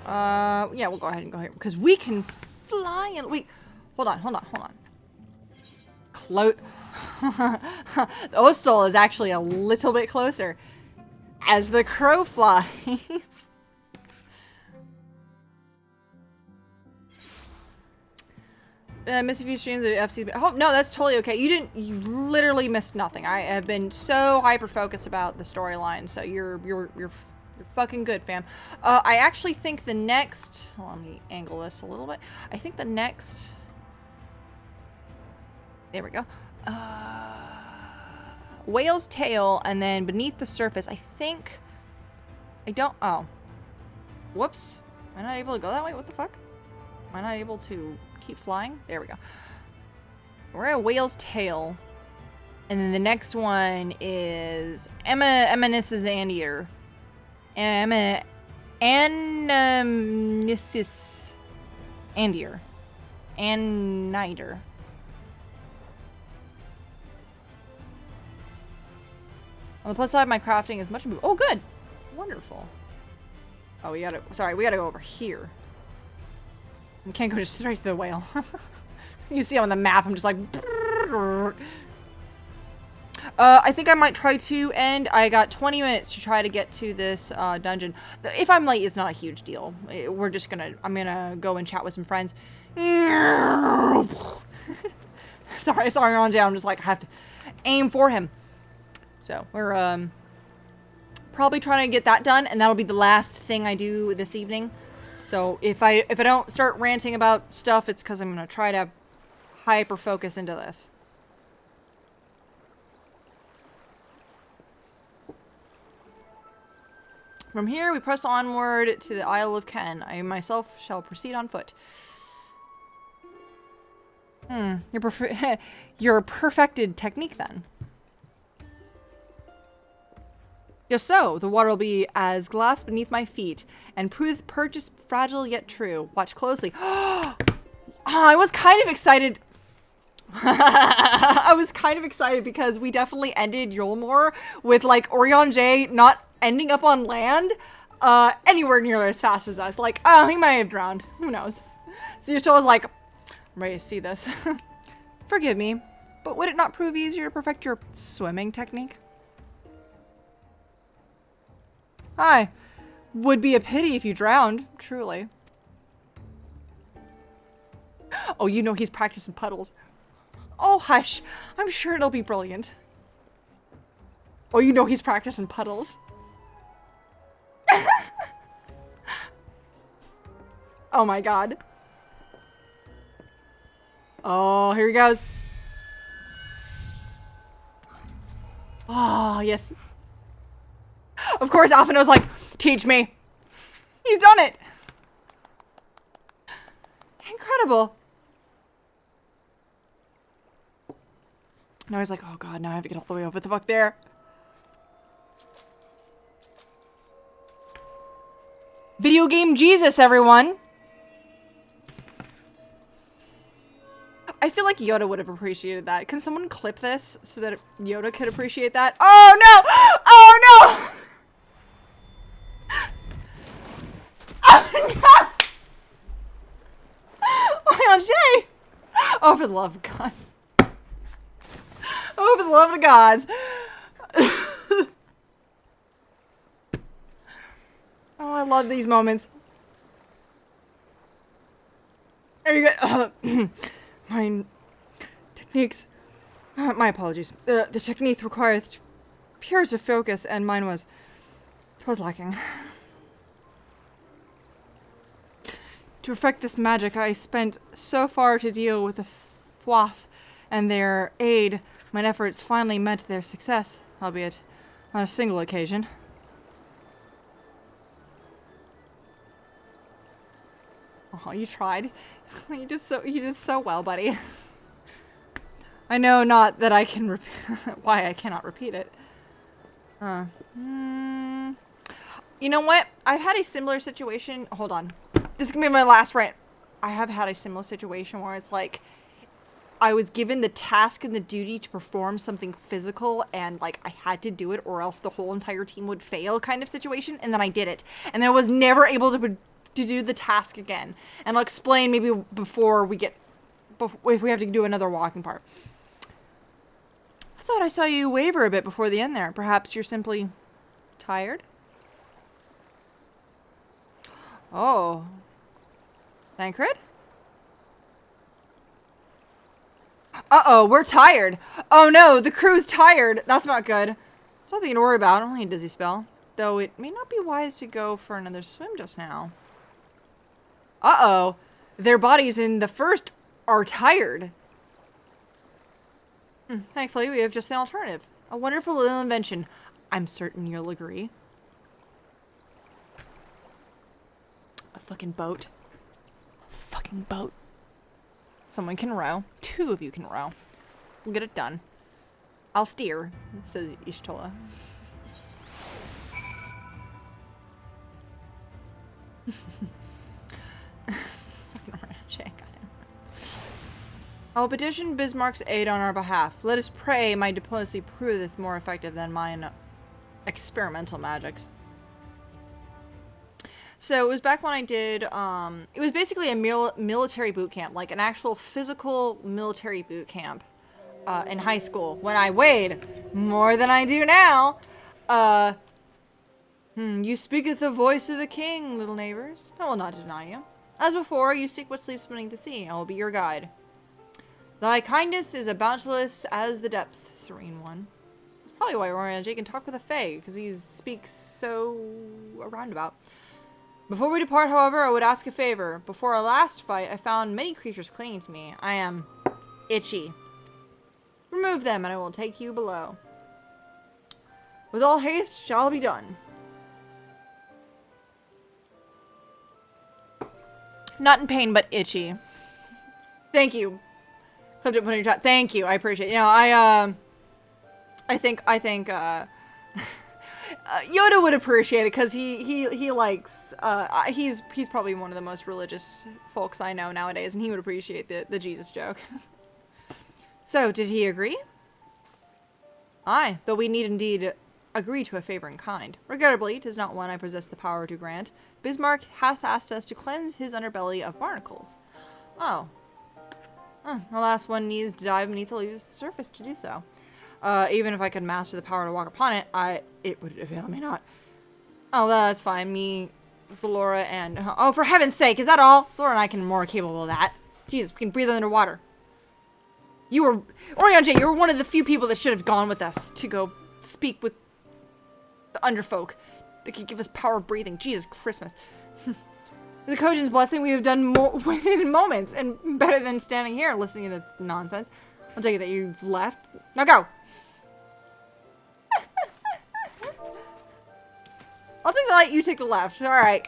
Yeah, we'll go ahead and go here because we can fly in. Hold on. The Ostal is actually a little bit closer. As the crow flies. I missed a few streams of FC. Oh, no, that's totally okay. You literally missed nothing. I have been so hyper-focused about the storyline, so you're fucking good, fam. I actually think the next... Hold on, let me angle this a little bit. I think the next... There we go. Whale's Tail, and then Beneath the Surface. I think... Oh. Whoops. Am I not able to go that way? What the fuck? Am I not able to keep flying? There we go. We're at Whale's Tail. And then the next one is Emanis's Andier. Ananissis Andier. Anider. On the plus side, my crafting is much improved. Oh, good. Wonderful. Oh, we gotta go over here. We can't go just straight to the whale. You see on the map, I'm just like... I think I might try to end. I got 20 minutes to try to get to this dungeon. If I'm late, it's not a huge deal. I'm gonna go and chat with some friends. Sorry, on down. I'm just like, I have to aim for him. So we're probably trying to get that done, and that'll be the last thing I do this evening. So if I don't start ranting about stuff, it's because I'm gonna try to hyper focus into this. From here, we press onward to the Isle of Ken. I myself shall proceed on foot. Your perfected technique, then. Just so, the water will be as glass beneath my feet, and prove purchase fragile yet true. Watch closely. Oh, I was kind of excited. I was kind of excited because we definitely ended Yulmore with, like, Orion J not ending up on land anywhere near as fast as us. Like, oh, he might have drowned. Who knows? So you're still like, I'm ready to see this. Forgive me, but would it not prove easier to perfect your swimming technique? Aye. Would be a pity if you drowned, truly. Oh, you know he's practicing puddles. Oh, hush. I'm sure it'll be brilliant. Oh, you know he's practicing puddles. Oh my god. Oh, here he goes. Oh, yes. Of course, Alphino's like, teach me. He's done it. Incredible. Now he's like, oh god, now I have to get all the way over the fuck there. Video game Jesus, everyone. I feel like Yoda would have appreciated that. Can someone clip this so that Yoda could appreciate that? Oh no! Oh no! Oh no! Oh my god, Jay! Oh, for the love of God. Oh, for the love of the gods. Oh, I love these moments. There you go. My techniques. My apologies. The technique requires purest of focus, and mine was. 'Twas lacking. To perfect this magic, I spent so far to deal with the Thwath and their aid. My efforts finally met their success, albeit on a single occasion. Oh, you tried. You did so well, buddy. I know not that I can why I cannot repeat it. You know what? I've had a similar situation. Hold on. This is gonna be my last rant. I have had a similar situation where it's like I was given the task and the duty to perform something physical, and like I had to do it or else the whole entire team would fail kind of situation, and then I did it. And then I was never able to do the task again. And I'll explain maybe before we get, if we have to do another walking part. I thought I saw you waver a bit before the end there. Perhaps you're simply tired? Oh. Thancred? Uh-oh, we're tired. Oh no, the crew's tired. That's not good. There's nothing to worry about. Only a dizzy spell. Though it may not be wise to go for another swim just now. Uh-oh. Their bodies in the first are tired. Thankfully, we have just the alternative. A wonderful little invention. I'm certain you'll agree. A fucking boat. A fucking boat. Someone can row. 2 of you can row. We'll get it done. I'll steer, says Ishtola. I will petition Bismarck's aid on our behalf. Let us pray my diplomacy proveth more effective than mine experimental magics. So it was back when I did, it was basically a military boot camp, like an actual physical military boot camp in high school, when I weighed more than I do now. You speaketh the voice of the king, little neighbors. I will not deny you. As before, you seek what sleeps beneath the sea. I will be your guide. Thy kindness is as boundless as the depths, serene one. That's probably why Rory and Jake can talk with a fae, because he speaks so roundabout. Before we depart, however, I would ask a favor. Before our last fight, I found many creatures clinging to me. I am itchy. Remove them, and I will take you below. With all haste shall be done. Not in pain, but itchy. Thank you. Clipped it, put it in your chat. Thank you. I appreciate it. You know, I think Yoda would appreciate it because he likes he's probably one of the most religious folks I know nowadays, and he would appreciate the Jesus joke. So, did he agree? Aye, though we need indeed agree to a favor in kind. Regrettably, 'tis not one I possess the power to grant. Bismarck hath asked us to cleanse his underbelly of barnacles. Oh. Alas, one needs to dive beneath the surface to do so. Even if I could master the power to walk upon it, it would avail me not. Oh, that's fine. Me, Zalora, and... Oh, for heaven's sake, is that all? Zalora and I can be more capable of that. Jesus, we can breathe underwater. You were... Orion J, you were one of the few people that should have gone with us to go speak with the underfolk that could give us power of breathing. Jesus Christmas. The Kojin's blessing, we have done more within moments, and better than standing here and listening to this nonsense. I'll take it that you've left. Now go! I'll take the light, you take the left. Alright.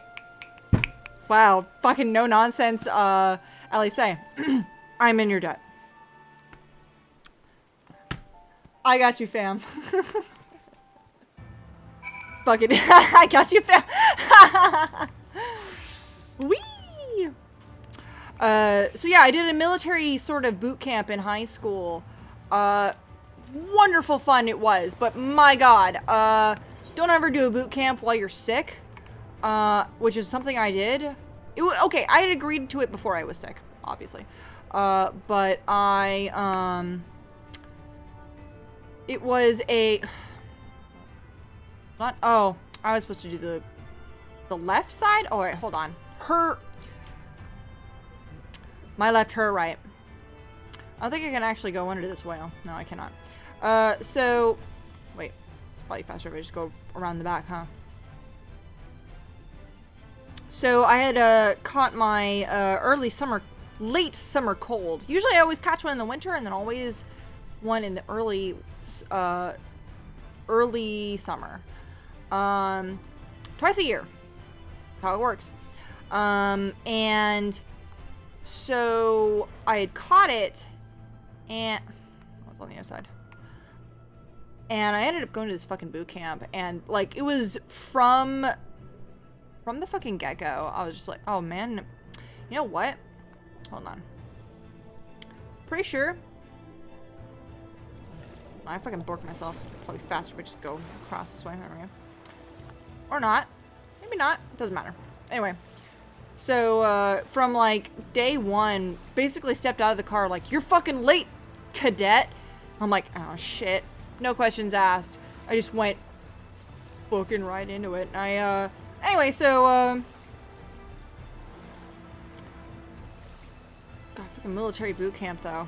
Wow. Fucking no nonsense, Ellie say. I'm in your debt. I got you, fam. Fucking I got you, fam. Whee! So yeah, I did a military sort of boot camp in high school. Wonderful fun it was, but my god, don't ever do a boot camp while you're sick, which is something I did. Okay, I had agreed to it before I was sick, obviously, but it was a, oh, I was supposed to do the left side? Oh, wait, hold on. My left, her right. I don't think I can actually go under this whale. No, I cannot. So, wait. It's probably faster if I just go around the back, huh? So, I had caught my late summer cold. Usually I always catch one in the winter and then always one in the early summer. Twice a year. That's how it works. And so I had caught it and I was on the other side. And I ended up going to this fucking boot camp and like it was from the fucking get-go. I was just like, oh man, you know what? Hold on. Pretty sure. I fucking borked myself. Probably faster if I just go across this way. There we go. Or not. Maybe not. Doesn't matter. Anyway. So, from, like, day one, basically stepped out of the car like, you're fucking late, cadet. I'm like, oh, shit. No questions asked. I just went fucking right into it. Anyway, so, God, fucking military boot camp, though.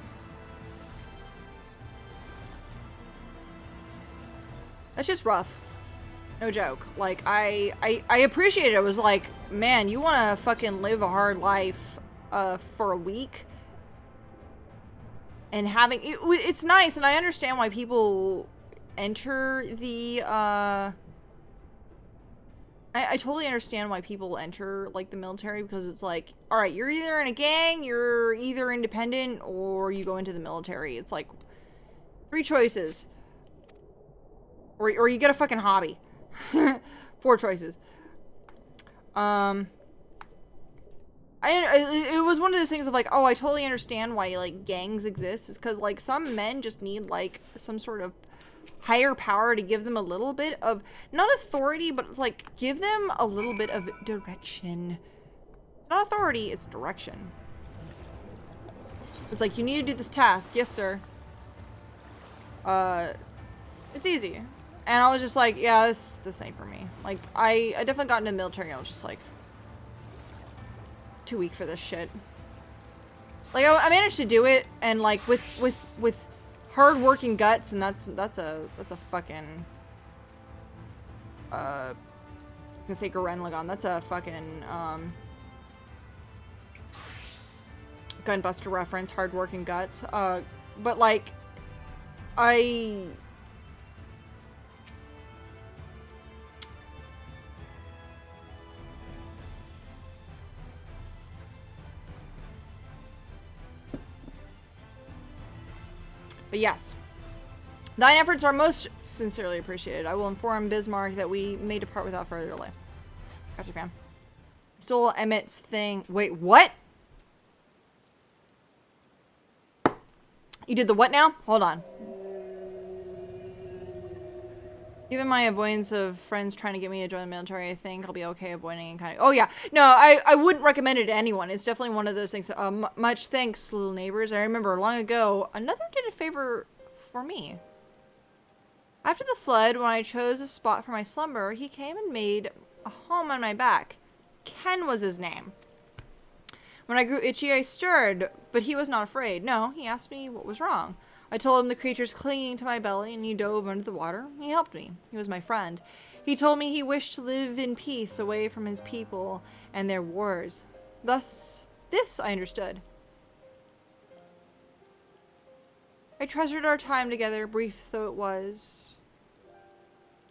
That's just rough. No joke. Like, I appreciate it. It was like, man, you want to fucking live a hard life for a week? And having... It's nice, and I understand why people enter the... I totally understand why people enter, like, the military, because it's like, alright, you're either in a gang, you're either independent, or you go into the military. It's like, 3 choices. Or you get a fucking hobby. 4 choices. It was one of those things of like, oh, I totally understand why like gangs exist. Is because like some men just need like some sort of higher power to give them a little bit of not authority, but it's like give them a little bit of direction. Not authority, it's direction. It's like you need to do this task, yes sir. It's easy. And I was just like, yeah, this ain't for me. Like, I definitely got into the military. I was just like, too weak for this shit. Like, I managed to do it, and like with hard-working guts, and that's a fucking. I was gonna say Gurren Lagann. That's a fucking Gunbuster reference. Hard-working guts. But like, But yes, thine efforts are most sincerely appreciated. I will inform Bismarck that we may depart without further delay. Gotcha, fam. Stole Emmett's thing. Wait, what? You did the what now? Hold on. Given my avoidance of friends trying to get me to join the military, I think I'll be okay avoiding and kind of... Oh, yeah. No, I wouldn't recommend it to anyone. It's definitely one of those things. Much thanks, little neighbors. I remember long ago, another did a favor for me. After the flood, when I chose a spot for my slumber, he came and made a home on my back. Ken was his name. When I grew itchy, I stirred, but he was not afraid. No, he asked me what was wrong. I told him the creatures clinging to my belly, and he dove under the water. He helped me. He was my friend. He told me he wished to live in peace away from his people and their wars. Thus, this I understood. I treasured our time together, brief though it was.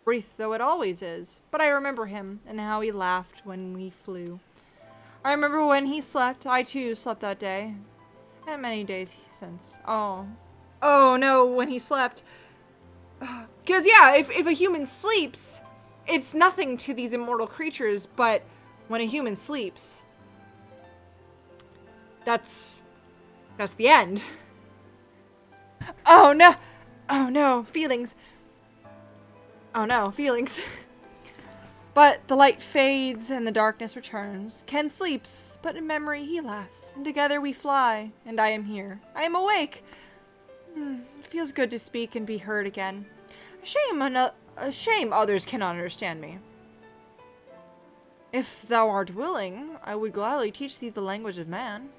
Brief though it always is. But I remember him, and how he laughed when we flew. I remember when he slept. I too slept that day. And many days since. Oh no, when he slept. Because, yeah, if a human sleeps, it's nothing to these immortal creatures, but when a human sleeps, that's the end. Oh no. Oh no, feelings. Oh no, feelings. But the light fades and the darkness returns. Ken sleeps, but in memory he laughs. And together we fly, and I am here. I am awake. It feels good to speak and be heard again. A shame others cannot understand me. If thou art willing, I would gladly teach thee the language of man.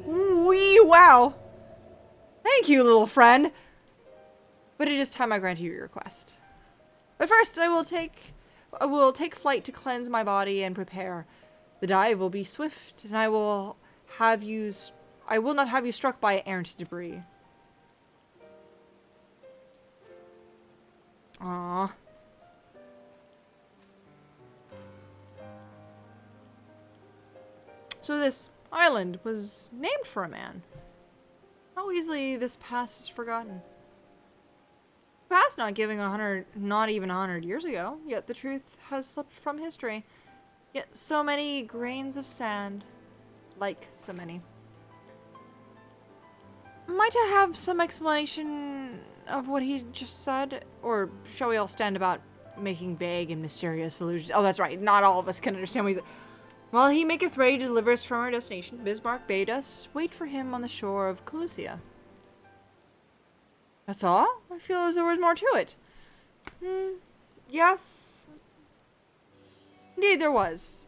Wee wow! Thank you, little friend. But it is time I grant you your request. But first, I will take flight to cleanse my body and prepare. The dive will be swift, and I will not have you struck by errant debris. Aww. So this island was named for a man. How easily this past is forgotten. Past not even 100 years ago, yet the truth has slipped from history. Yet so many grains of sand, like so many. Might I have some explanation of what he just said? Or shall we all stand about making vague and mysterious allusions? Oh, that's right. Not all of us can understand what he said. While he maketh ready to deliver us from our destination, Bismarck bade us wait for him on the shore of Calusia. That's all? I feel as there was more to it. Yes. Indeed there was.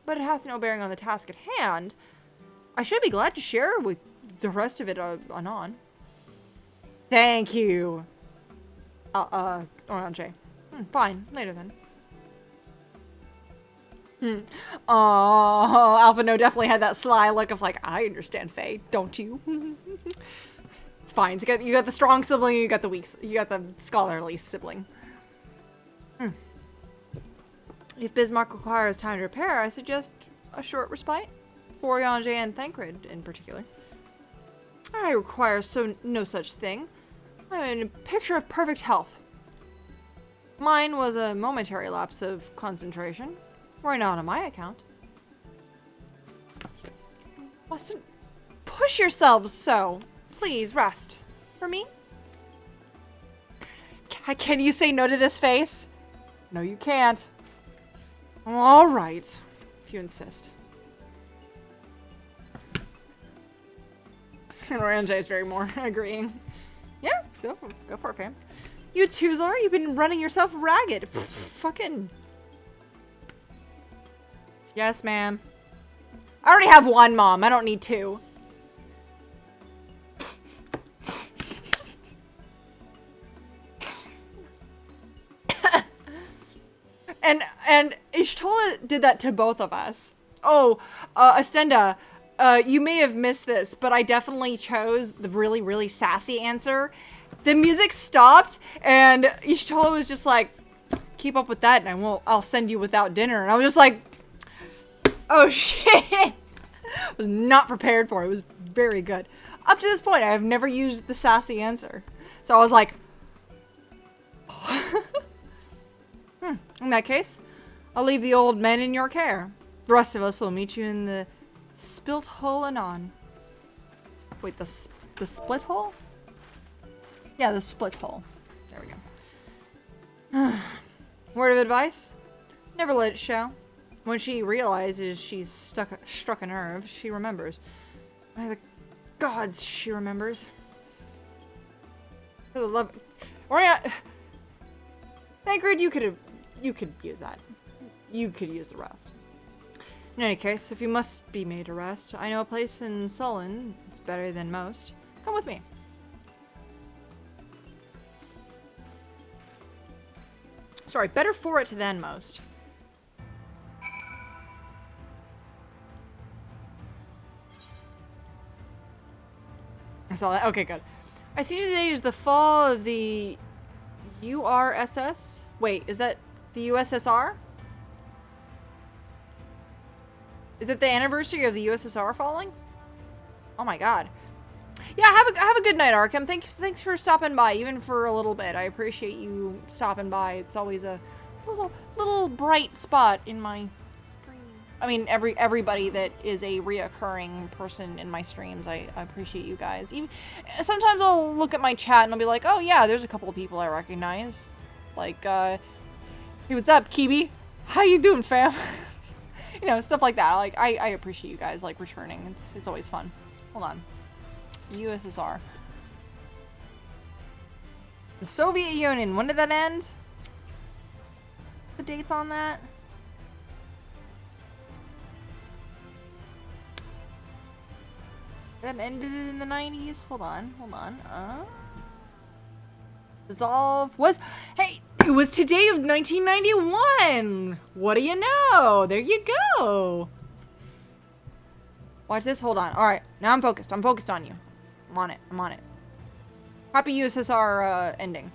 But it hath no bearing on the task at hand. I should be glad to share with the rest of it anon. Thank you. Orange. Fine. Later then. Oh, Alpha No definitely had that sly look of like, I understand, Faye, don't you? It's fine. You got the strong sibling, you got the scholarly sibling. If Bismarck requires time to repair, I suggest a short respite for Yanje and Thancred in particular. I require no such thing. I'm in a picture of perfect health. Mine was a momentary lapse of concentration. Why not on my account? Mustn't push yourselves so. Please rest. For me? Can you say no to this face? No, you can't. All right, if you insist. And Oranje is very more agreeing. Yeah, go for it, fam. You too, Zora. You've been running yourself ragged. Fucking. Yes, ma'am. I already have one mom. I don't need two. And Ishtola did that to both of us. Oh, Astenda, you may have missed this, but I definitely chose the really, really sassy answer. The music stopped, and Ishtola was just like, keep up with that, and I'll send you without dinner. And I was just like, oh shit. I was not prepared for it. It was very good. Up to this point, I have never used the sassy answer. So I was like, in that case, I'll leave the old men in your care. The rest of us will meet you in the spilt hole anon. Wait, the split hole? Yeah, the split hole. There we go. Word of advice? Never let it show. When she realizes she's struck a nerve, she remembers. By the gods, she remembers. For the love... Thancred, you could use that. You could use the rest. In any case, if you must be made to rest, I know a place in Sullen that's better than most. Come with me. Sorry, better for it than most. I saw that. Okay, good. I see today is the fall of the URSS. Wait, is that the USSR? Is it the anniversary of the USSR falling? Oh my god. Yeah, have a good night, Arkham. Thanks for stopping by, even for a little bit. I appreciate you stopping by. It's always a little bright spot in my stream. I mean, everybody that is a reoccurring person in my streams, I appreciate you guys. Even sometimes I'll look at my chat and I'll be like, oh yeah, there's a couple of people I recognize. Like, hey, what's up, Kibi? How you doing, fam? You know, stuff like that. Like, I appreciate you guys, like, returning. It's always fun. Hold on. USSR. The Soviet Union. When did that end? The dates on that? That ended in the 90s? Hold on. Dissolve was... Hey! It was today of 1991! What do you know? There you go! Watch this. Hold on. Alright. Now I'm focused. I'm focused on you. I'm on it. Happy USSR ending.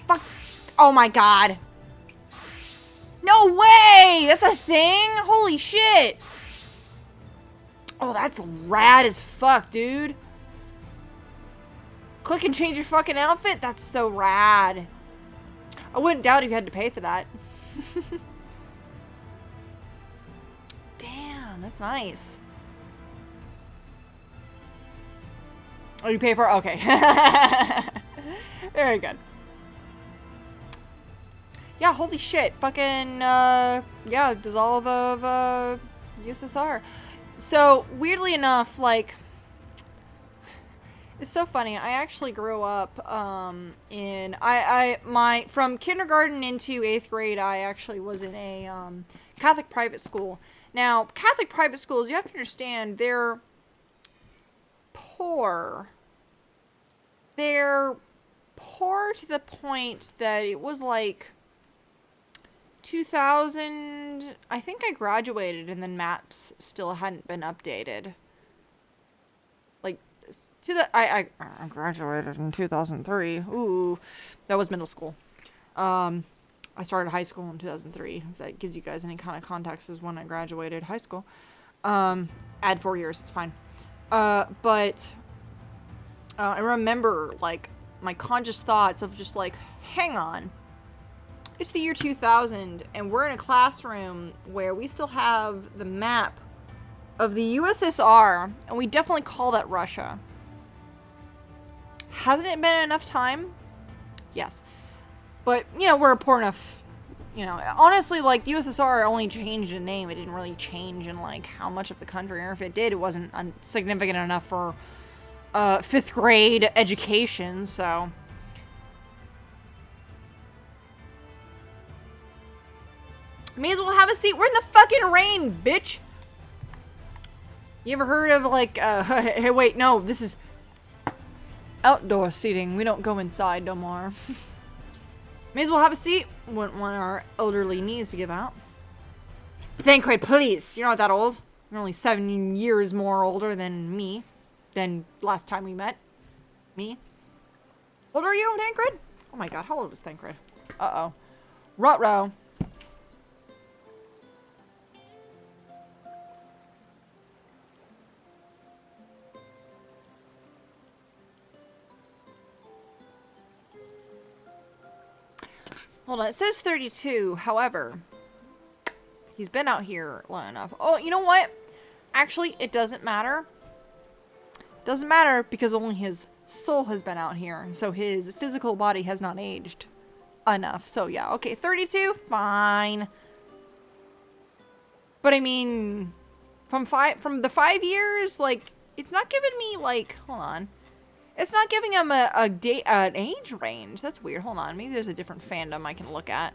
Fuck. Oh my god. No way! That's a thing? Holy shit! Oh, that's rad as fuck, dude. Click and change your fucking outfit? That's so rad. I wouldn't doubt if you had to pay for that. Damn, that's nice. Oh, you pay for it? Okay. Very good. Yeah, holy shit. Fucking, yeah, dissolve of, USSR. So, weirdly enough, like... It's so funny. I actually grew up from kindergarten into 8th grade, I actually was in a Catholic private school. Now, Catholic private schools, you have to understand, they're poor. They're poor to the point that it was like 2000, I think I graduated and then maps still hadn't been updated. I graduated in 2003. Ooh, that was middle school. I started high school in 2003. If that gives you guys any kind of context as when I graduated high school. Add 4 years, it's fine. But I remember, like, my conscious thoughts of just like, hang on. It's the year 2000, and we're in a classroom where we still have the map of the USSR, and we definitely call that Russia. Hasn't it been enough time? Yes. But, you know, we're poor enough, you know, honestly, like, the USSR only changed in name. It didn't really change in, like, how much of the country, or if it did, it wasn't significant enough for 5th grade education, so. May as well have a seat. We're in the fucking rain, bitch! You ever heard of, like, hey, wait, no, this is outdoor seating. We don't go inside no more. May as well have a seat. Wouldn't want our elderly knees to give out. Thancred, please. You're not that old. You're only 7 years more older than me. Than last time we met. Me. How old are you, Thancred? Oh my god, how old is Thancred? Uh-oh. Ruh-roh. Hold on, it says 32, however, he's been out here long enough. Oh, you know what? Actually, it doesn't matter. Doesn't matter because only his soul has been out here, so his physical body has not aged enough. So yeah, okay, 32, fine. But I mean, from the 5 years, like, it's not giving me, like, hold on. It's not giving him an age range. That's weird. Hold on, maybe there's a different fandom I can look at.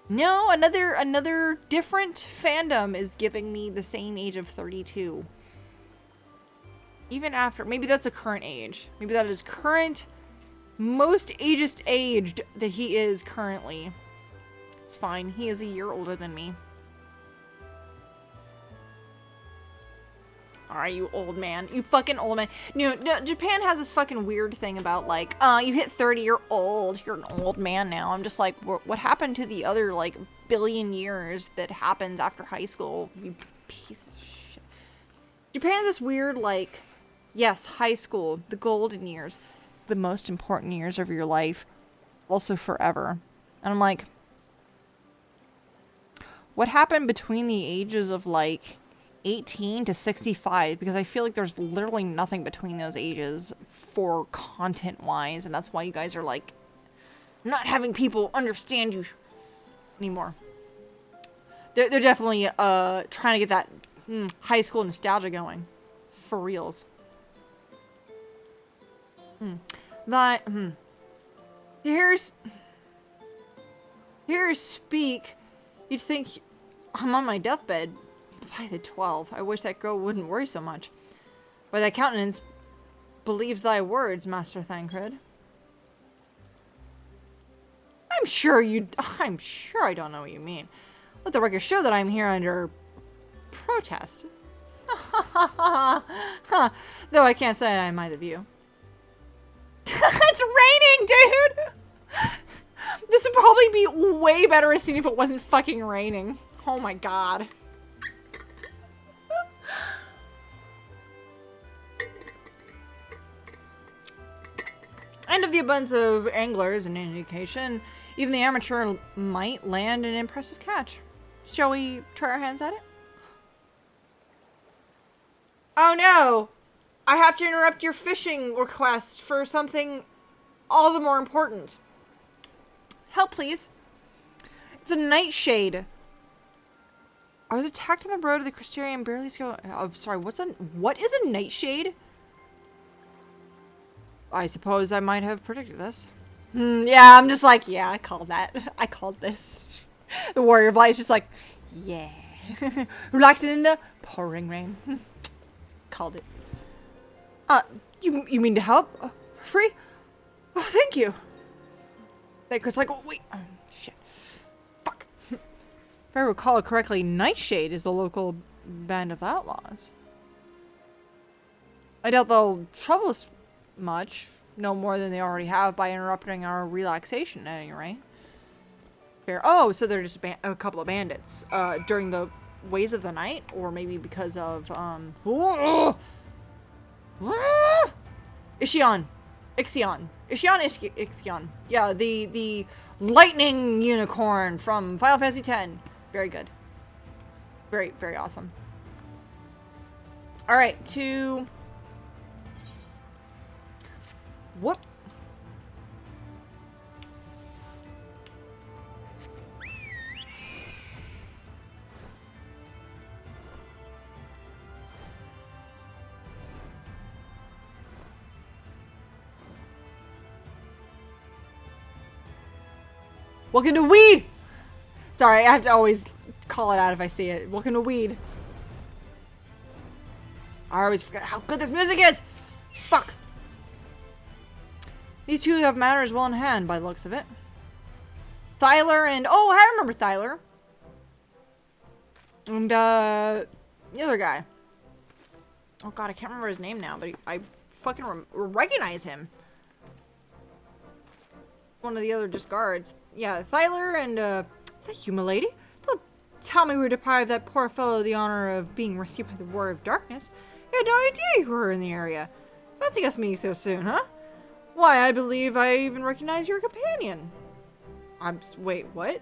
No, another different fandom is giving me the same age of 32. Even after, maybe that's a current age. Maybe that is current, most ageist aged that he is currently. It's fine. He is a year older than me. Alright, you old man. You fucking old man. No, Japan has this fucking weird thing about, like, you hit 30, you're old. You're an old man now. I'm just like, what happened to the other, like, billion years that happens after high school? You piece of shit. Japan has this weird, like, yes, high school, the golden years, the most important years of your life, also forever. And I'm like, what happened between the ages of, like, 18 to 65, because I feel like there's literally nothing between those ages for content wise, and that's why you guys are like not having people understand you anymore. They're definitely trying to get that high school nostalgia going for reals. Here's speak. You'd think I'm on my deathbed. By the 12, I wish that girl wouldn't worry so much. By thy countenance believes thy words, Master Thancred. I'm sure I don't know what you mean. Let the record show that I'm here under protest. Though I can't say I'm either of you. It's raining, dude! This would probably be way better a scene if it wasn't fucking raining. Oh my god. And of the abundance of anglers in an indication, even the amateur might land an impressive catch. Shall we try our hands at it? Oh no! I have to interrupt your fishing request for something all the more important. Help, please. It's a nightshade. I was attacked on the road to the Crystarium and barely scaled. Oh, sorry, what is a nightshade? I suppose I might have predicted this. Yeah, I'm just like, yeah, I called that. I called this. The Warrior of Light is just like, yeah. Relaxing in the pouring rain. Called it. You mean to help? Free? Oh, thank you. Baker's like, oh, wait. Oh, shit. Fuck. If I recall correctly, Nightshade is the local band of outlaws. I doubt they'll trouble us much, no more than they already have by interrupting our relaxation at any rate. Fair. Oh, so they're just a couple of bandits during the ways of the night, or maybe because of Ixion. Yeah, the lightning unicorn from Final Fantasy X. Very good. Very, very awesome. All right, to what? Welcome to weed! Sorry, I have to always call it out if I see it. Welcome to weed. I always forget how good this music is! Fuck! These two have matters well in hand by the looks of it. Thyler and... Oh, I remember Thyler. And, the other guy. Oh god, I can't remember his name now, but I fucking recognize him. One of the other just guards. Yeah, Thyler and, is that you, milady? Don't tell me we were deprived that poor fellow the honor of being rescued by the Warrior of Darkness. I had no idea you were in the area. Fancy us meeting so soon, huh? Why, I believe I even recognize your companion. Wait, what?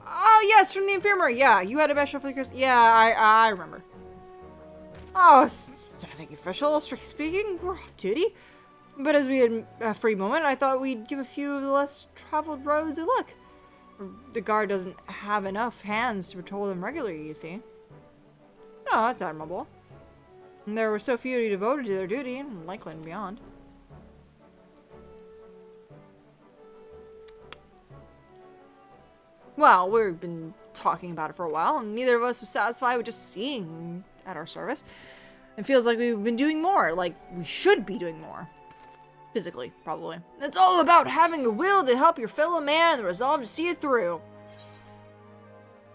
Oh, yes, from the infirmary. Yeah, you had a best show for the Christmas. Yeah, I remember. Oh, nothing official, strictly speaking. We're off duty. But as we had a free moment, I thought we'd give a few of the less traveled roads a look. The guard doesn't have enough hands to patrol them regularly, you see. Oh, that's admirable. And there were so few devoted to their duty in Lakeland and beyond. Well, we've been talking about it for a while, and neither of us was satisfied with just seeing at our service. It feels like we've been doing more, like we should be doing more. Physically, probably. It's all about having the will to help your fellow man and the resolve to see it through.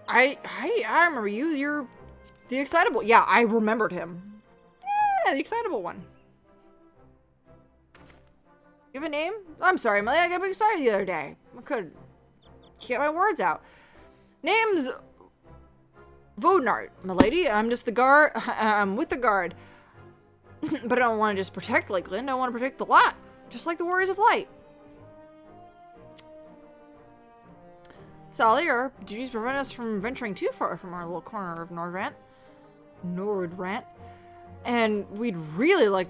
I remember you. You're the excitable. Yeah, I remembered him. Yeah, the excitable one. You have a name? I'm sorry, Millie. I got excited the other day. I couldn't get my words out. Name's Vodnart, milady. I'm just the guard. I'm with the guard. But I don't want to just protect Lakeland. I want to protect the lot. Just like the Warriors of Light. Sally, our duties prevent us from venturing too far from our little corner of Nordrant. And we'd really like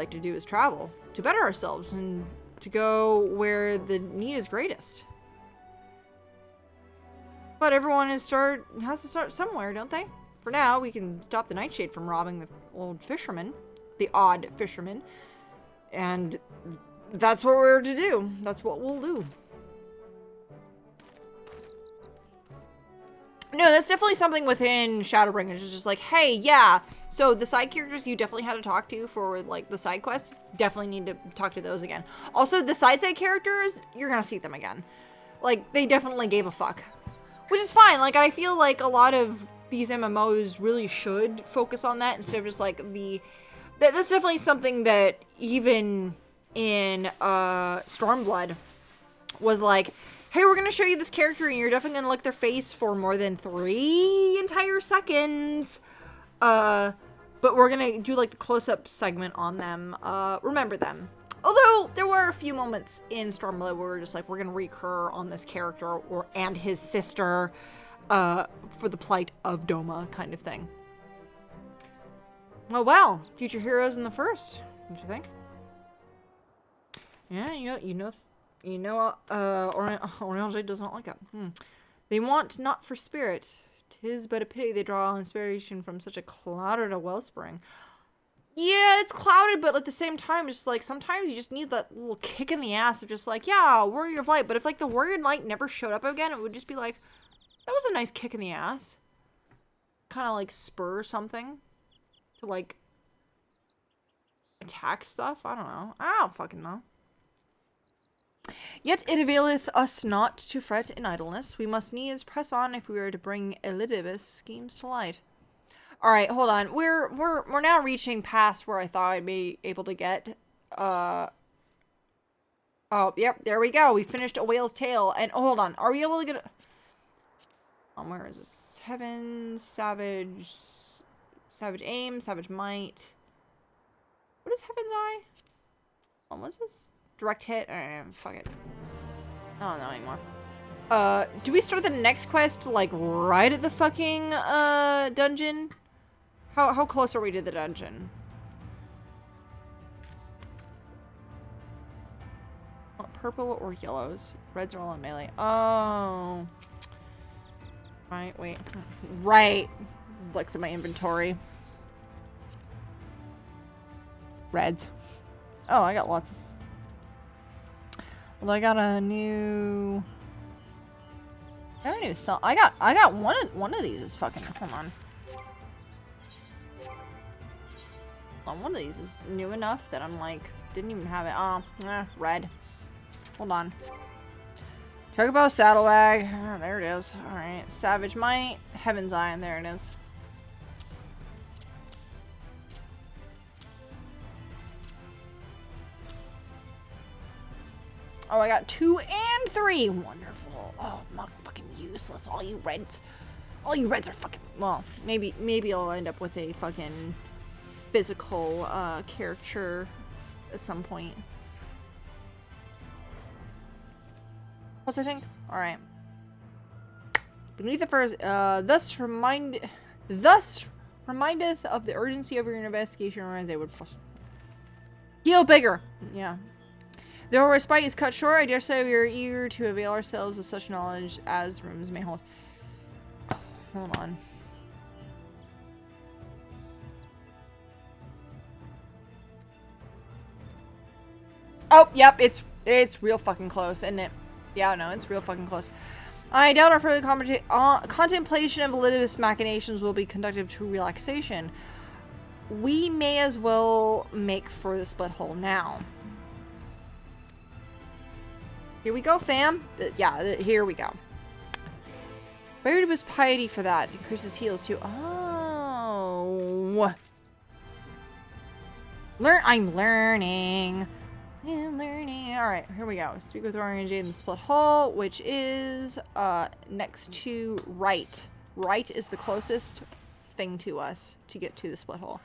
to do is travel. To better ourselves and to go where the need is greatest. But everyone has to start somewhere, don't they? For now, we can stop the Nightshade from robbing the old fisherman. The odd fisherman. And that's what we're to do. That's what we'll do. No, that's definitely something within Shadowbringers. It's just like, hey, yeah. So the side characters you definitely had to talk to for like the side quests, definitely need to talk to those again. Also, the side characters, you're gonna see them again. Like, they definitely gave a fuck. Which is fine. Like, I feel like a lot of these MMOs really should focus on that instead of just like that's definitely something that even in Stormblood was like, hey, we're gonna show you this character and you're definitely gonna lick their face for more than 3 entire seconds. But we're gonna do like the close-up segment on them. Remember them. Although there were a few moments in Stormblood where we're just like, we're gonna recur on this character and his sister for the plight of Doma kind of thing. Oh well, future heroes in the first. Don't you think? Yeah, Orange doesn't like it. They want not for spirit. 'Tis but a pity they draw inspiration from such a clouded a wellspring. Yeah, it's clouded, but at the same time, it's just like, sometimes you just need that little kick in the ass of just like, yeah, Warrior of Light. But if like the Warrior of Light never showed up again, it would just be like, that was a nice kick in the ass. Kind of like spur something to like attack stuff. I don't know. I don't fucking know. Yet it availeth us not to fret in idleness. We must needs press on if we are to bring Elidibus schemes to light. All right, hold on. We're now reaching past where I thought I'd be able to get. Oh, yep, there we go. We finished A Whale's Tale. And hold on, are we able to get where is this? Heaven, Savage Aim, Savage Might. What is Heaven's Eye? What's this? Direct hit? Fuck it. I don't know anymore. Do we start the next quest like right at the fucking dungeon? How close are we to the dungeon? What, purple or yellows? Reds are all in melee. Oh. Right, wait. Right. Looks at my inventory. Reds. Oh, I got lots of. Well, I got a new. I got one of these is fucking. Hold on. One of these is new enough that I'm like didn't even have it. Oh, red. Hold on. Chocobo Saddlebag. Oh, there it is. All right. Savage Might. Heaven's Eye, and there it is. Oh, I got 2 and 3. Wonderful. Oh, I'm not fucking useless. All you reds are fucking. Well, maybe I'll end up with a fucking physical character at some point. Plus, I think. All right. Beneath the first, thus remindeth of the urgency of your investigation, or as they would heal bigger. Yeah. Though our respite is cut short, I dare say we are eager to avail ourselves of such knowledge as rooms may hold. Hold on. Oh, yep, it's real fucking close, isn't it? Yeah, no, it's real fucking close. I doubt our further contemplation of Elidibus machinations will be conductive to relaxation. We may as well make for the split hole now. Here we go, fam. Here we go. Elidibus piety for that. Increases heals too. Oh. I'm learning. Alright, here we go. Speak with Orion Jade in the split hole, which is next to right. Right is the closest thing to us to get to the split hole.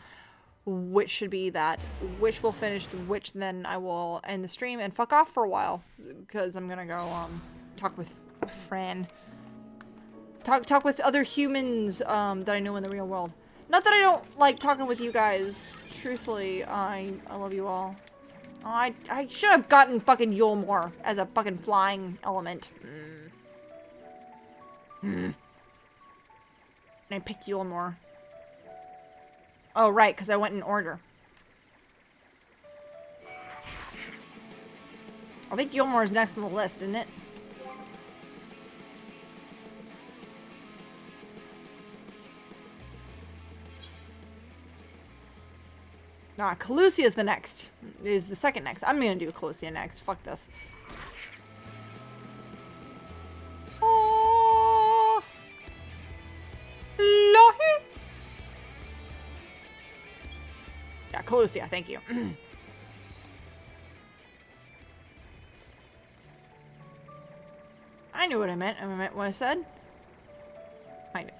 Which should be that. Which will finish, which then I will end the stream and fuck off for a while. Because I'm gonna go talk with Fran. Talk with other humans that I know in the real world. Not that I don't like talking with you guys. Truthfully, I love you all. Oh, I should have gotten fucking Yulmore as a fucking flying element. And I picked Yulmore. Oh, right, because I went in order. I think Yulmore is next on the list, isn't it? Nah, Calusia is the next. Is the second next. I'm gonna do Calusia next. Fuck this. Oh, Lohi. Yeah, Calusia. Thank you. I knew what I meant. I meant what I said. Kind of.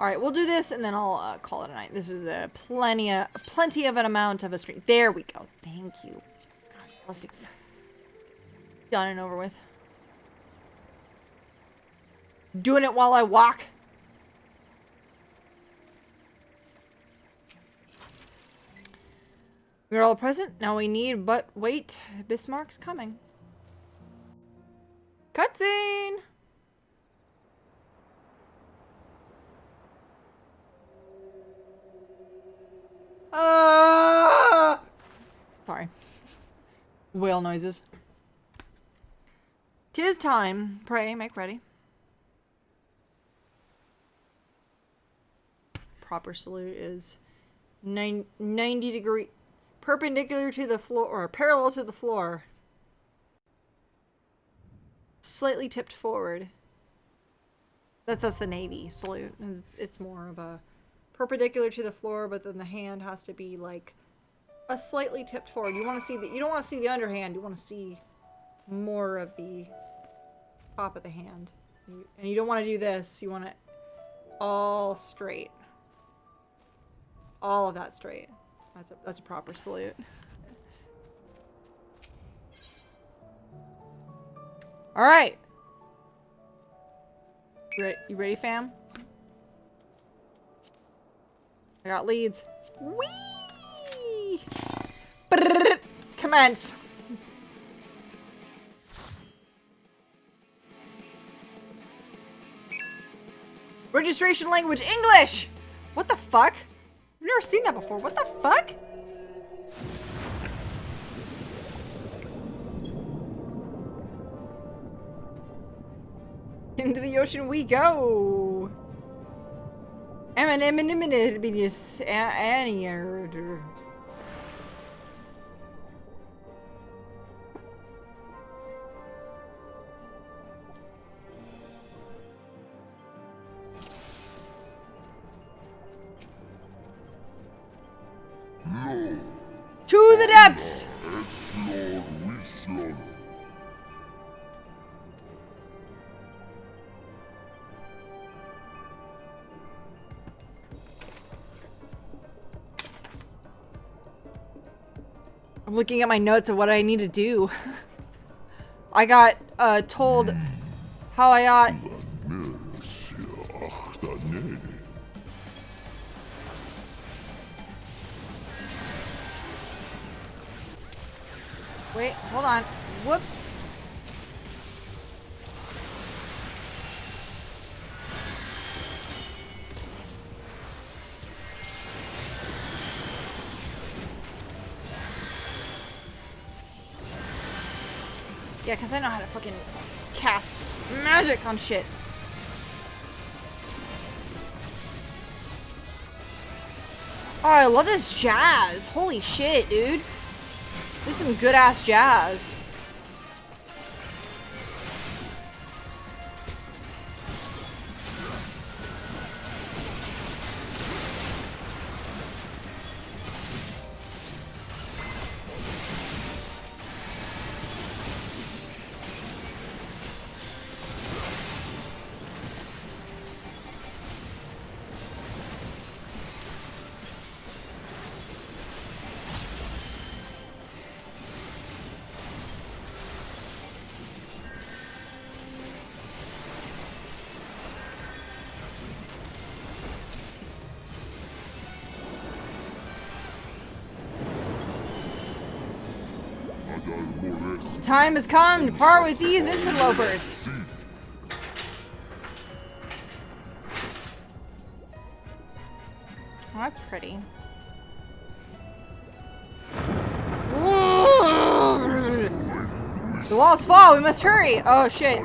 Alright, we'll do this and then I'll call it a night. This is plenty of an amount of a stream. There we go. Thank you. God bless you. Done and over with. Doing it while I walk. We're all present. Now we need but wait. Bismarck's coming. Cutscene! Sorry. Whale noises. 'Tis time. Pray, make ready. Proper salute is 90 degree perpendicular to the floor, or parallel to the floor. Slightly tipped forward. That's the Navy salute. It's more of a perpendicular to the floor, but then the hand has to be like a slightly tipped forward. You want to see you don't want to see the underhand. You want to see more of the top of the hand. And you don't want to do this. You want it all straight. All of that straight. That's a proper salute. All right. You ready, fam? I got leads. Whee! Brrr. Commence. Registration language English! What the fuck? I've never seen that before. What the fuck? Into the ocean we go. To the depths! I'm looking at my notes of what I need to do. I got told how I ought Wait, hold on. Whoops. Yeah, because I know how to fucking cast magic on shit. Oh, I love this jazz. Holy shit, dude. This is some good ass jazz. Time has come to part with these interlopers. Oh, that's pretty. The walls fall. We must hurry. Oh shit.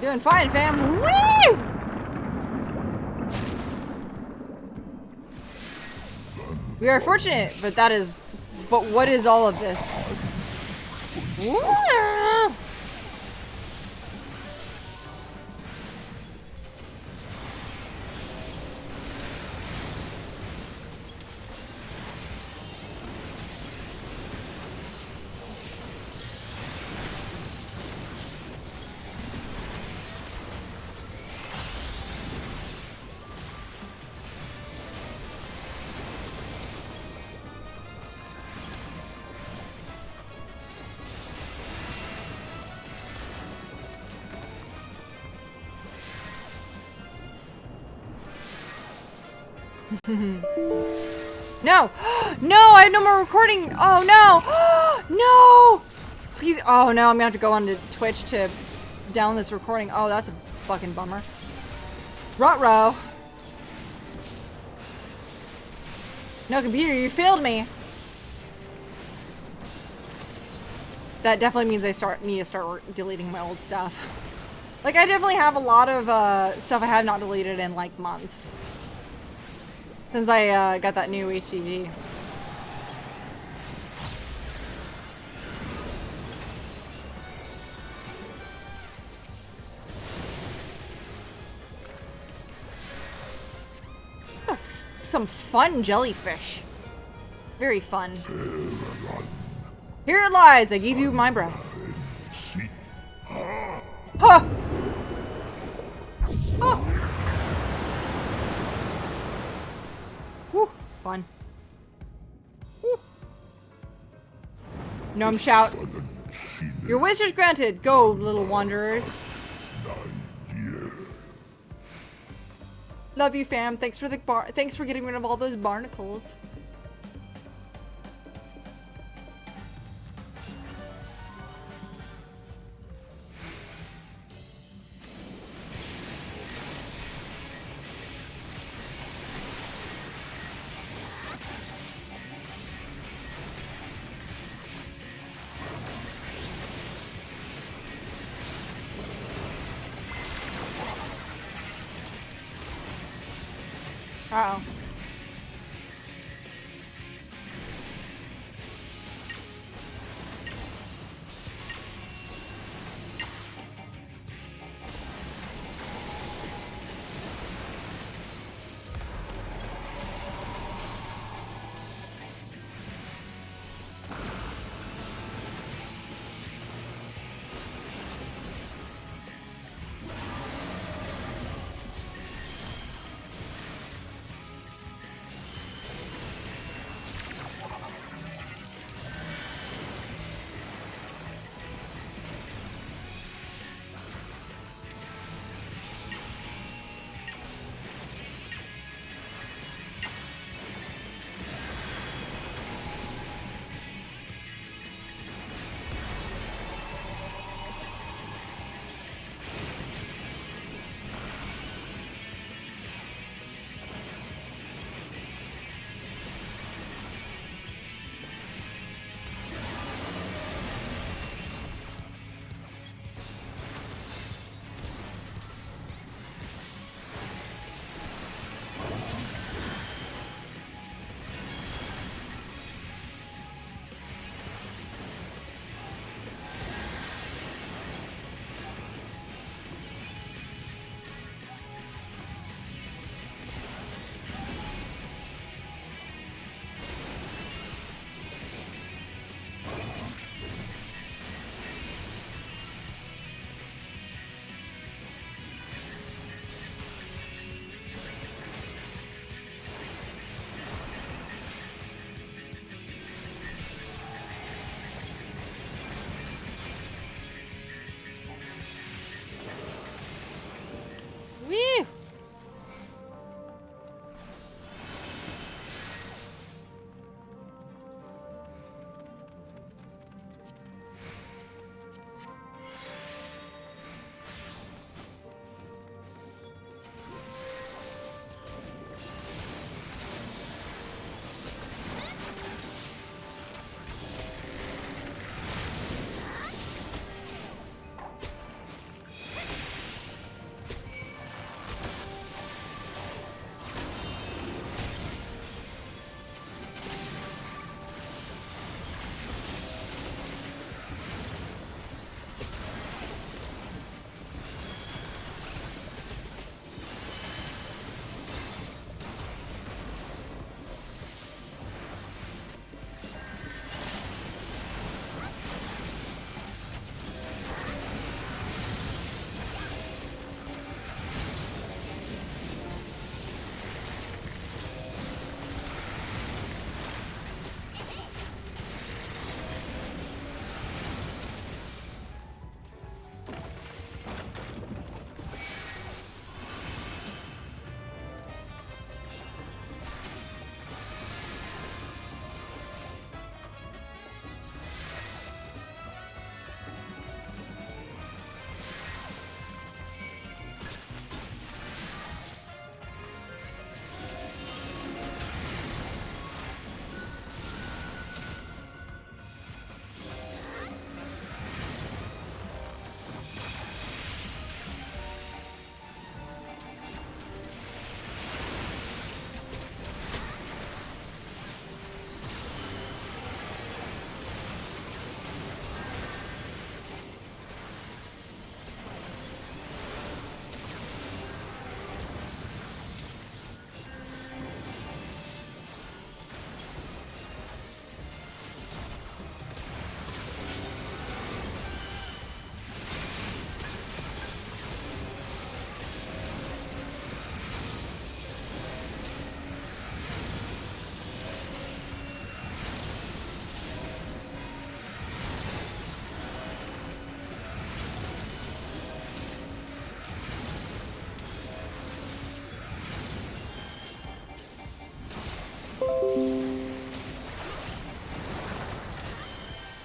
Doing fine, fam. Woo! We are fortunate, but that is... But what is all of this? No! No! I have no more recording! Oh no! No! Please. Oh no, I'm gonna have to go on to Twitch to download this recording. Oh, that's a fucking bummer. Ruh-roh. No, computer, you failed me. That definitely means I need to start deleting my old stuff. Like, I definitely have a lot of stuff I have not deleted in like months. Since I got that new HDD. Oh, some fun jellyfish. Very fun. Here it lies. I gave you my breath. Huh! Oh! Woo, fun. Woo. Gnome shout. Your wish is granted. Go, little wanderers. Love you, fam. Thanks for the thanks for getting rid of all those barnacles. Uh-oh.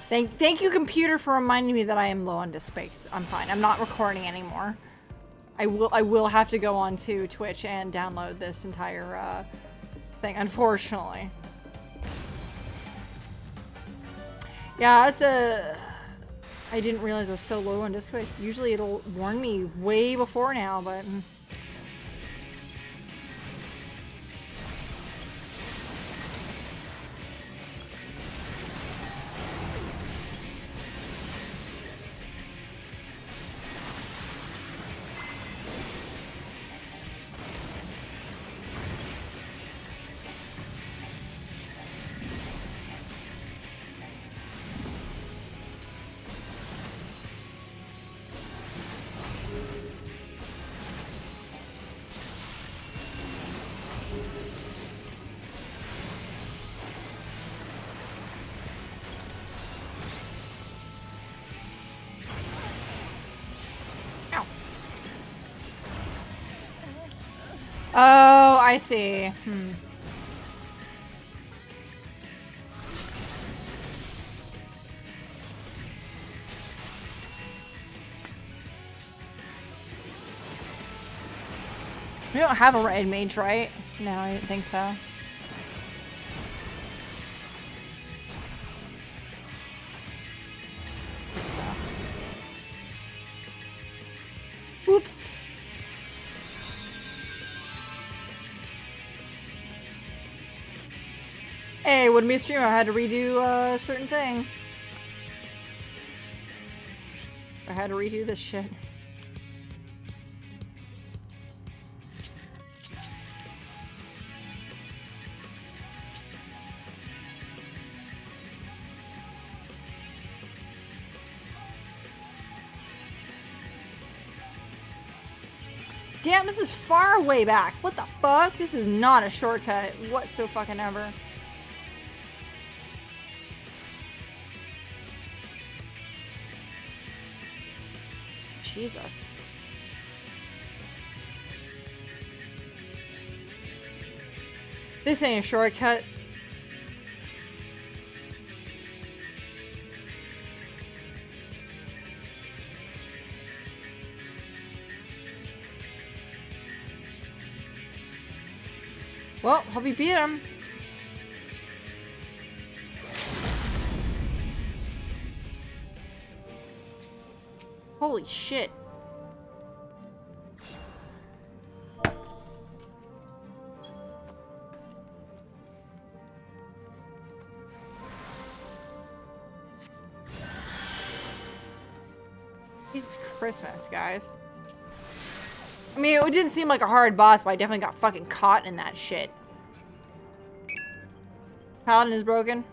Thank you, computer, for reminding me that I am low on disk space. I'm fine. I'm not recording anymore. I will have to go on to Twitch and download this entire thing, unfortunately. Yeah, that's a... I didn't realize I was so low on disk space. Usually it'll warn me way before now, but... Oh, I see. We don't have a red mage, right? No, I didn't think so. I think so. Oops. Hey, wouldn't be a stream. I had to redo a certain thing. I had to redo this shit. Damn, this is far way back. What the fuck? This is not a shortcut whatsoever. Jesus. This ain't a shortcut. Well, hope you beat him. Holy shit. Jesus Christmas, guys. I mean, it didn't seem like a hard boss, but I definitely got fucking caught in that shit. Paladin is broken?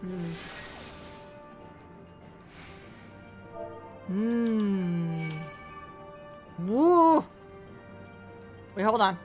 Woo! Wait, hold on.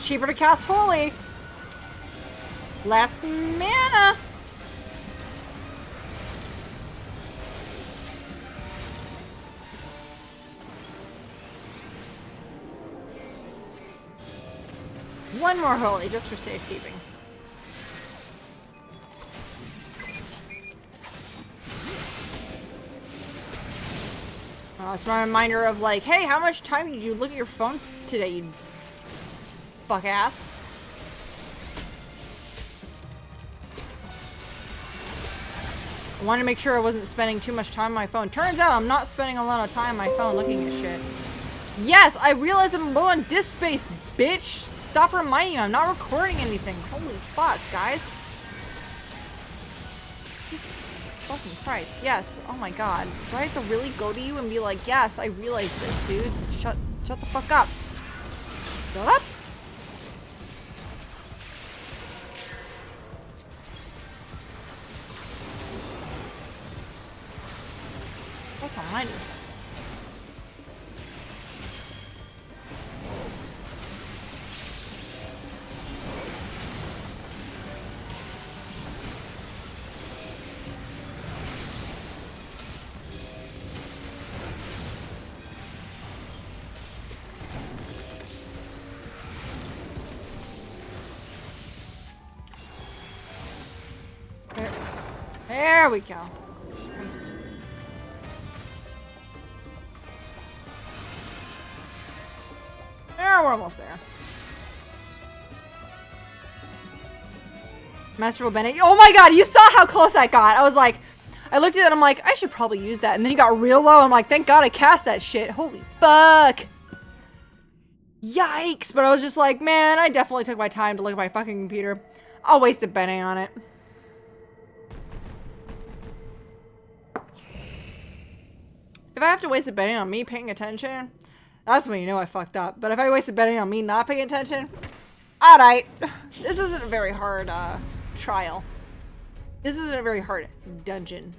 Cheaper to cast Holy. Less mana. One more Holy, just for safekeeping. It's my reminder of like, hey, how much time did you look at your phone today, you fuck ass? I wanted to make sure I wasn't spending too much time on my phone. Turns out I'm not spending a lot of time on my phone looking at shit. Yes, I realize I'm low on disk space, bitch. Stop reminding me I'm not recording anything. Holy fuck, guys. Jesus fucking Christ. Yes. Oh my god. Do I have to really go to you and be like, yes, I realize this, dude. Shut the fuck up. Shut up. That's almighty. There we go. Christ. We're almost there. Masterful Bennett. Oh my god, you saw how close that got. I was like, I looked at it and I'm like, I should probably use that. And then he got real low. I'm like, thank god I cast that shit. Holy fuck. Yikes. But I was just like, man, I definitely took my time to look at my fucking computer. I'll waste a Bennett on it. If I have to waste a Bennett on me paying attention, that's when you know I fucked up. But if I waste a Bennett on me not paying attention, alright. This isn't a very hard trial. This isn't a very hard dungeon.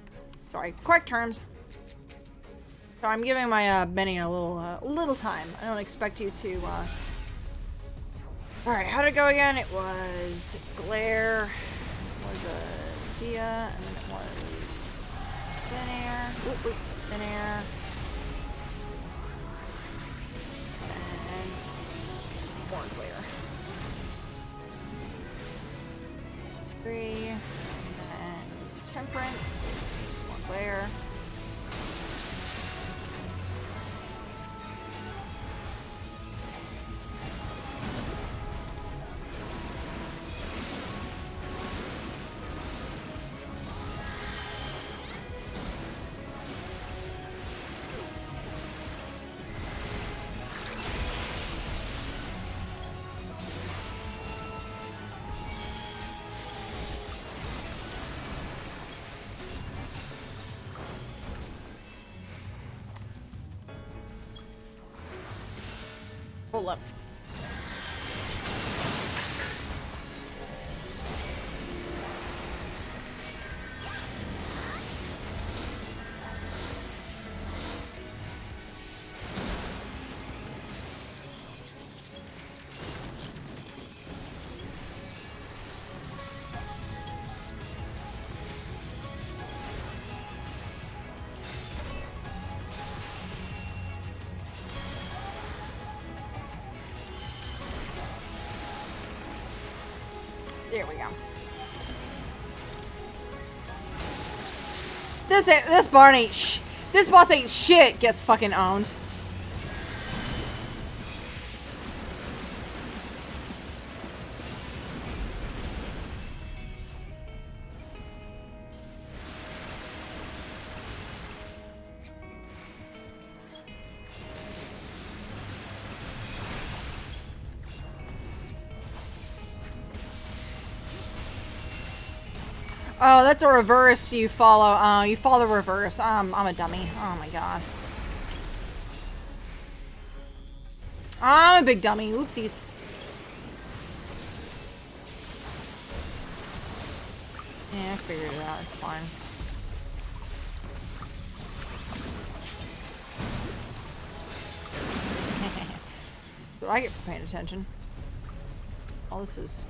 Sorry, correct terms. So I'm giving my Benny a little time. I don't expect you to. All right, how did it go again? It was glare, was a dia, and then it was thin air. Ooh, thin air. And more glare. 3, and then temperance, more glare. Hold up. There we go. This barn ain't this boss ain't shit. Gets fucking owned. Oh, that's a reverse you follow. You follow the reverse. I'm a dummy. Oh my god. I'm a big dummy. Oopsies. Yeah, I figured it out. It's fine. That's what I get for paying attention. All this is...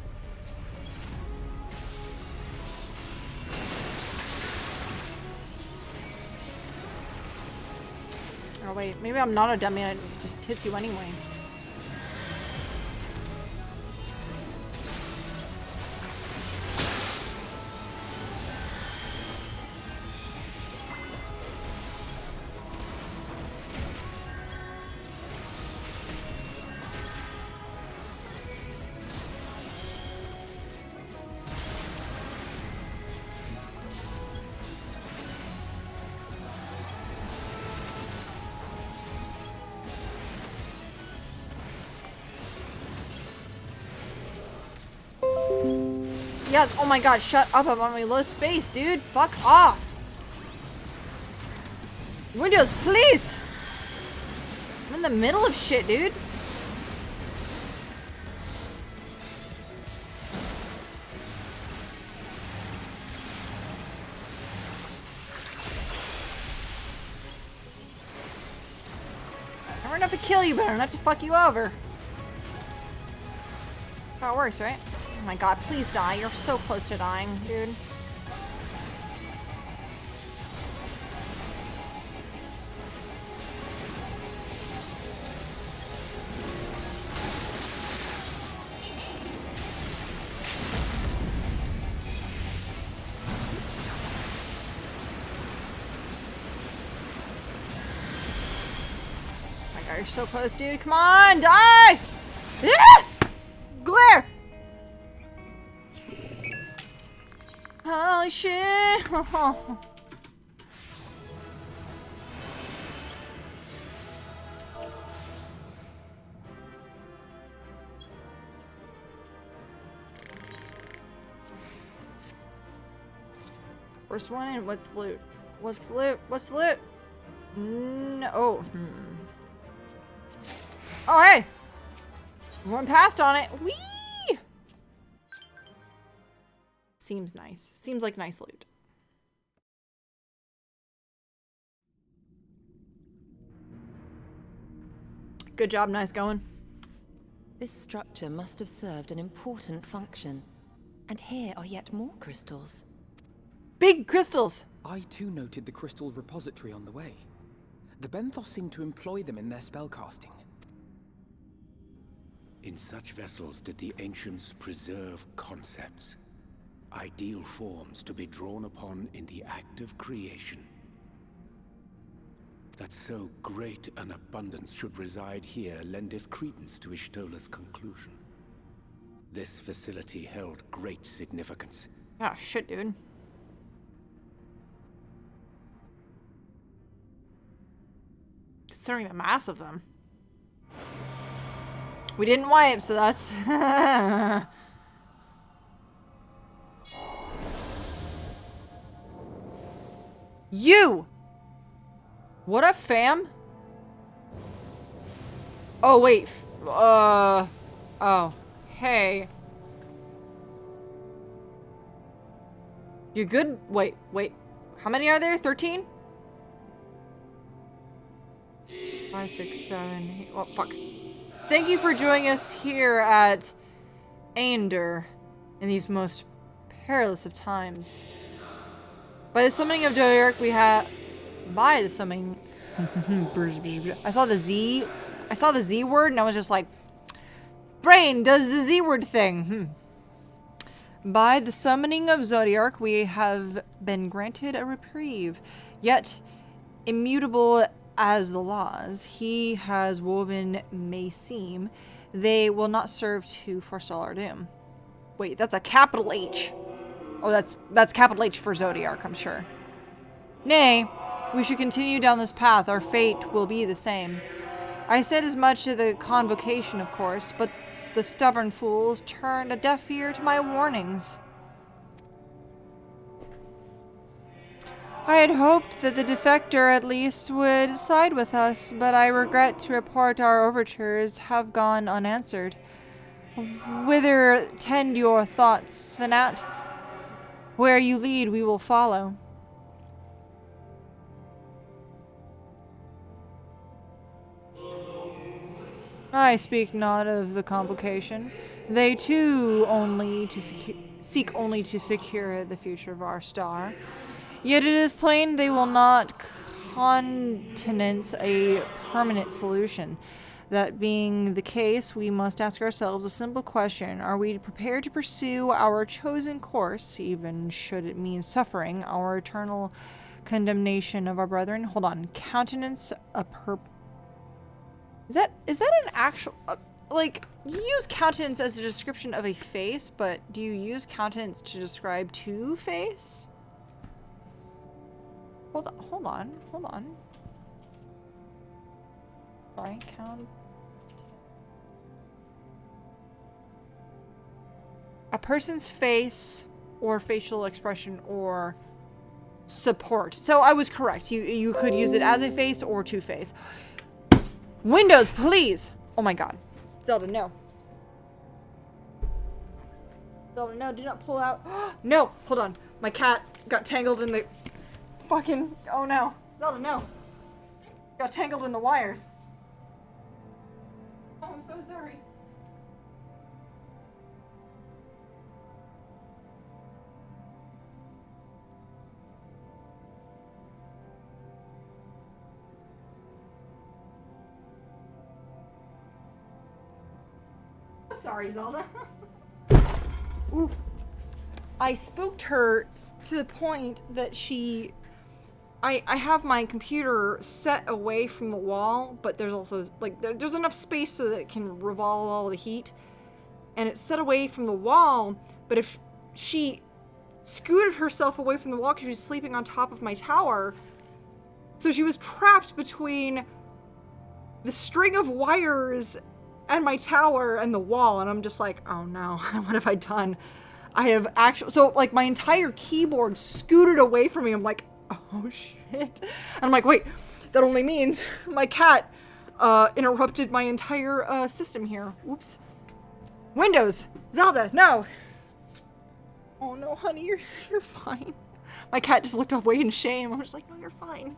Oh wait, maybe I'm not a dummy, it just hits you anyway. Yes, oh my god, shut up, I'm on my low space, dude. Fuck off. Windows, please. I'm in the middle of shit, dude. I don't enough to kill you, but I don't have to fuck you over. How it works, right? Oh my god, please die. You're so close to dying, dude. Oh my god, you're so close, dude. Come on, die! Ah! Glare! Holy shit! First one in. What's the loot? What's the loot? What's the loot? No. Oh. Oh, hey! One passed on it. Whee! Seems nice. Seems like nice loot. Good job, nice going. This structure must have served an important function. And here are yet more crystals. Big crystals! I too noted the crystal repository on the way. The Benthos seem to employ them in their spellcasting. In such vessels did the ancients preserve concepts, ideal forms to be drawn upon in the act of creation. That so great an abundance should reside here lendeth credence to Ishtola's conclusion. This facility held great significance. Oh shit, dude. Considering the mass of them. We didn't wipe, so that's... You! What up, fam? Oh, wait. Oh. Hey. You're good? Wait. How many are there? 13? 5, 6, 7, 8. Oh, fuck. Thank you for joining us here at Aender in these most perilous of times. By the summoning of Zodiark, we have... By the summoning... I saw the Z word and I was just like... Brain does the Z word thing. By the summoning of Zodiark, we have been granted a reprieve. Yet, immutable as the laws he has woven may seem, they will not serve to forestall our doom. Wait, that's a capital H. Oh, that's capital H for Zodiark, I'm sure. Nay, we should continue down this path. Our fate will be the same. I said as much to the convocation, of course, but the stubborn fools turned a deaf ear to my warnings. I had hoped that the defector at least would side with us, but I regret to report our overtures have gone unanswered. Whither tend your thoughts, Fanat? Where you lead, we will follow. I speak not of the convocation. They too seek only to secure the future of our star. Yet it is plain they will not countenance a permanent solution. That being the case, we must ask ourselves a simple question. Are we prepared to pursue our chosen course, even should it mean suffering our eternal condemnation of our brethren? Hold on. Countenance a Is that an actual... like, you use countenance as a description of a face, but do you use countenance to describe Two-Face? Hold on. Sorry, count... A person's face or facial expression or support. So I was correct. You could use it as a face or to face. Windows, please! Oh my god. Zelda, no. Zelda, no, do not pull out. No! Hold on. My cat got tangled in the fucking... Oh no. Zelda, no. Got tangled in the wires. Oh, I'm so sorry. I'm sorry, Zelda. Ooh. I spooked her to the point that she... I have my computer set away from the wall, but there's also, like, there's enough space so that it can revolve all the heat. And it's set away from the wall, but if she scooted herself away from the wall because she was sleeping on top of my tower, so she was trapped between the string of wires and my tower and the wall, and I'm just like, oh no, what have I done? I have actually, so like my entire keyboard scooted away from me. I'm like, oh shit. And I'm like, wait, that only means my cat interrupted my entire system here. Oops. Windows, Zelda, no. Oh no, honey, you're fine. My cat just looked away in shame. I'm just like, no, you're fine.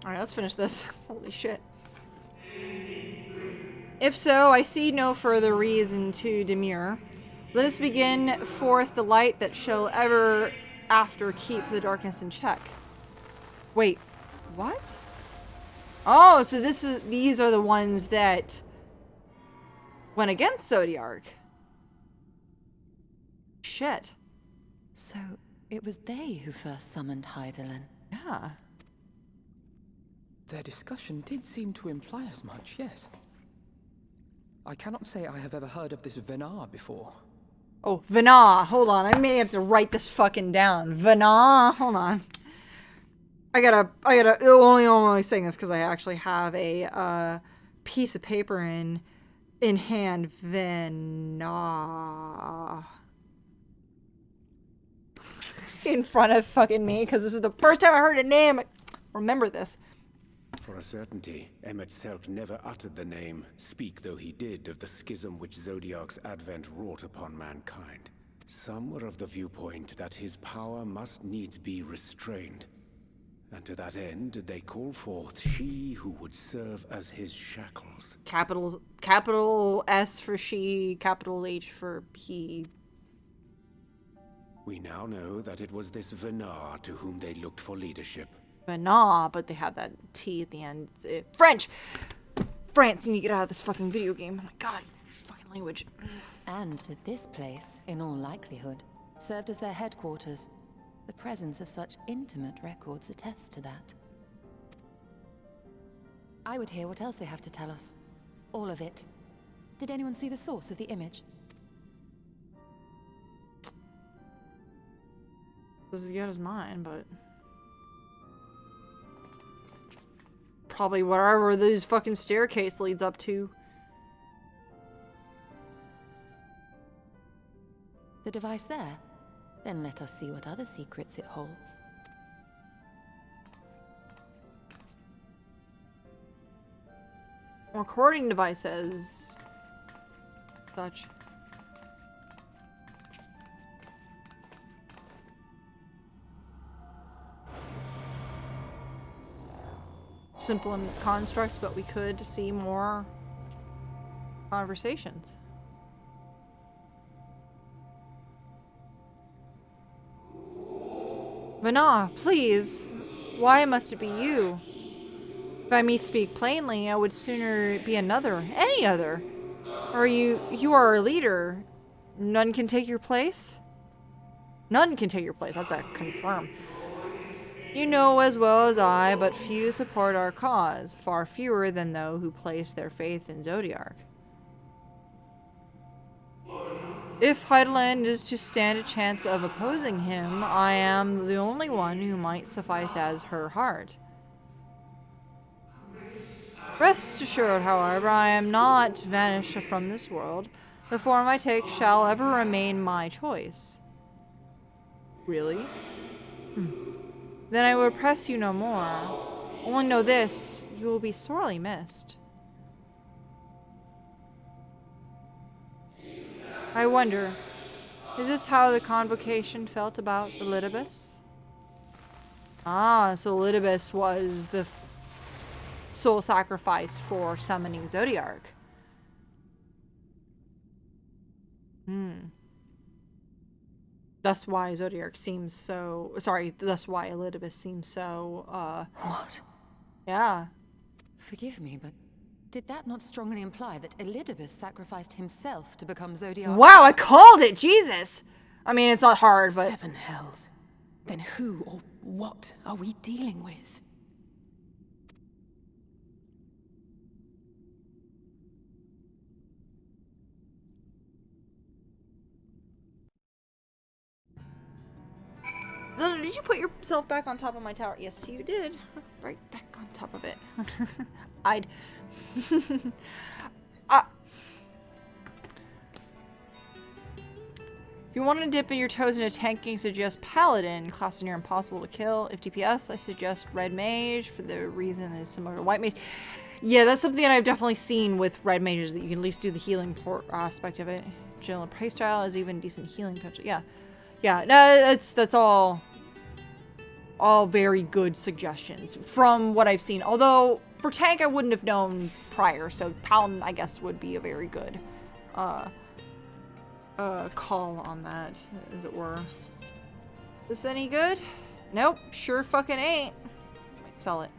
All right, let's finish this. Holy shit. If so, I see no further reason to demur. Let us begin forth the light that shall ever after keep the darkness in check. Wait, what? Oh, so these are the ones that went against Zodiark. Shit. So, it was they who first summoned Hydaelyn. Yeah. Their discussion did seem to imply as much, yes. I cannot say I have ever heard of this Venar before. Oh, Venar. Hold on. I may have to write this fucking down. Venar. Hold on. I gotta, only saying this because I actually have a, piece of paper in hand. Venar. In front of fucking me because this is the first time I heard a name. Remember this. For a certainty, Emmet Selk never uttered the name, speak though he did of the schism which Zodiark's advent wrought upon mankind. Some were of the viewpoint that his power must needs be restrained. And to that end did they call forth she who would serve as his shackles. Capital S for she, capital H for he. We now know that it was this Venar to whom they looked for leadership. Venar, but they had that T at the end. French! France, you need to get out of this fucking video game. Oh my god, fucking language. And that this place, in all likelihood, served as their headquarters. The presence of such intimate records attests to that. I would hear what else they have to tell us. All of it. Did anyone see the source of the image? This is as good as mine, but... probably wherever this fucking staircase leads up to. The device there? Then let us see what other secrets it holds. Recording devices. Such. Simple in its constructs, but we could see more conversations. Venar, please. Why must it be you? If I may speak plainly, I would sooner be another, any other. Or you are a leader. None can take your place? None can take your place, that's a confirm. You know as well as I, but few support our cause, far fewer than those who place their faith in Zodiark. If Hydaelyn is to stand a chance of opposing him, I am the only one who might suffice as her heart. Rest assured, however, I am not vanished from this world. The form I take shall ever remain my choice. Really? Then I will oppress you no more. Only know this, you will be sorely missed. I wonder, is this how the convocation felt about Elidibus? Ah, so Elidibus was the soul sacrifice for summoning Zodiark. That's why Zodiark seems so... Sorry, that's why Elidibus seems so, What? Yeah. Forgive me, but did that not strongly imply that Elidibus sacrificed himself to become Zodiark? Wow, I called it! Jesus! I mean, it's not hard, but... 7 hells. Then who or what are we dealing with? Zelda, did you put yourself back on top of my tower? Yes, you did. Right back on top of it. I'd... If you want to dip in your toes into tanking, suggest Paladin. Class near impossible to kill. If DPS, I suggest Red Mage for the reason it's similar to White Mage. Yeah, that's something that I've definitely seen with Red Mages, that you can at least do the healing aspect of it. General playstyle is even decent healing potential. Yeah. Yeah, no, that's all very good suggestions from what I've seen. Although, for tank, I wouldn't have known prior, so Paladin, I guess, would be a very good call on that, as it were. Is this any good? Nope, sure fucking ain't. Might sell it.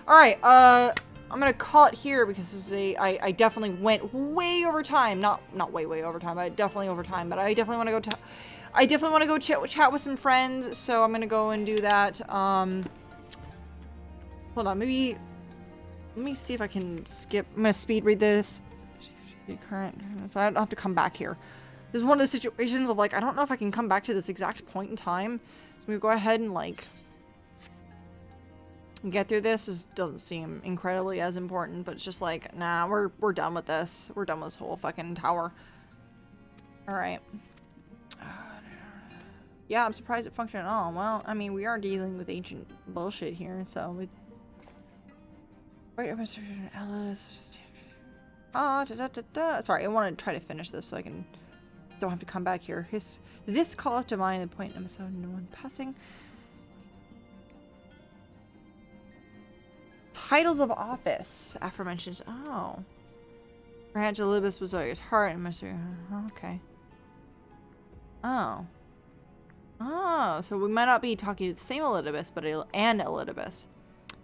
Alright, I'm gonna call it here because this is I definitely went way over time. Not way over time, but definitely over time. But I definitely want to go chat with some friends, so I'm gonna go and do that. Hold on, maybe let me see if I can skip. I'm gonna speed read this. Current, so I don't have to come back here. This is one of the situations of like, I don't know if I can come back to this exact point in time. So I'm gonna go ahead and like get through this. This doesn't seem incredibly as important, but it's just like, nah, we're done with this. We're done with this whole fucking tower. All right. Yeah, I'm surprised it functioned at all. Well, I mean, we are dealing with ancient bullshit here, so we... Right, sorry, I want to try to finish this so I don't have to come back here. This calleth to mind the point episode no one passing. Titles of office. Aforementioned. Oh. Branch Elidibus was always heart and mystery. Okay. Oh. Oh, so we might not be talking to the same Elidibus, but an Elidibus.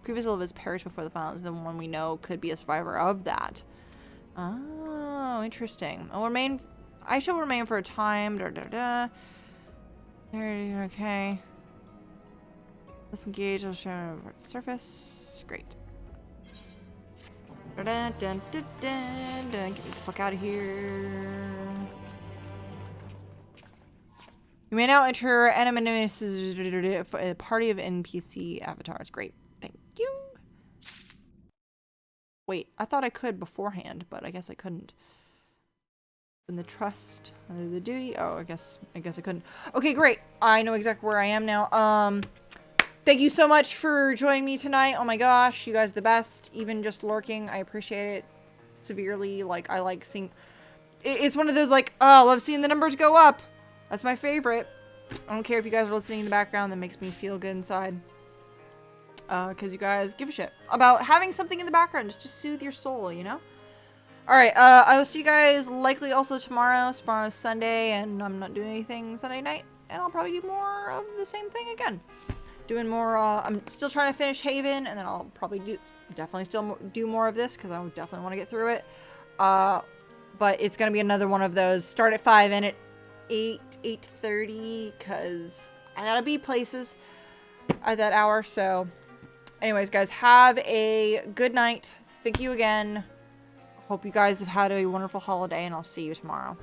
Previous Elidibus perished before the finals. The one we know could be a survivor of that. Oh, interesting. I shall remain for a time. Okay. Let's engage. I'll show the surface. Great. Get the fuck out of here. You may now enter anonymous a party of NPC avatars. Great. Thank you. Wait, I thought I could beforehand, but I guess I couldn't. And the trust, the duty. Oh, I guess I couldn't. Okay, great. I know exactly where I am now. Thank you so much for joining me tonight. Oh my gosh, you guys are the best. Even just lurking, I appreciate it severely. Like, I like seeing... It's one of those, like, oh, I love seeing the numbers go up. That's my favorite. I don't care if you guys are listening in the background. That makes me feel good inside. Because you guys give a shit about having something in the background just to soothe your soul, you know? Alright, I will see you guys likely also tomorrow. Tomorrow's Sunday, and I'm not doing anything Sunday night. And I'll probably do more of the same thing again. Doing more, I'm still trying to finish Haven, and then I'll probably definitely still do more of this, because I would definitely want to get through it. But it's going to be another one of those, start at 5, end at 8:30, because I gotta be places at that hour. So anyways, guys, have a good night. Thank you again. Hope you guys have had a wonderful holiday, and I'll see you tomorrow.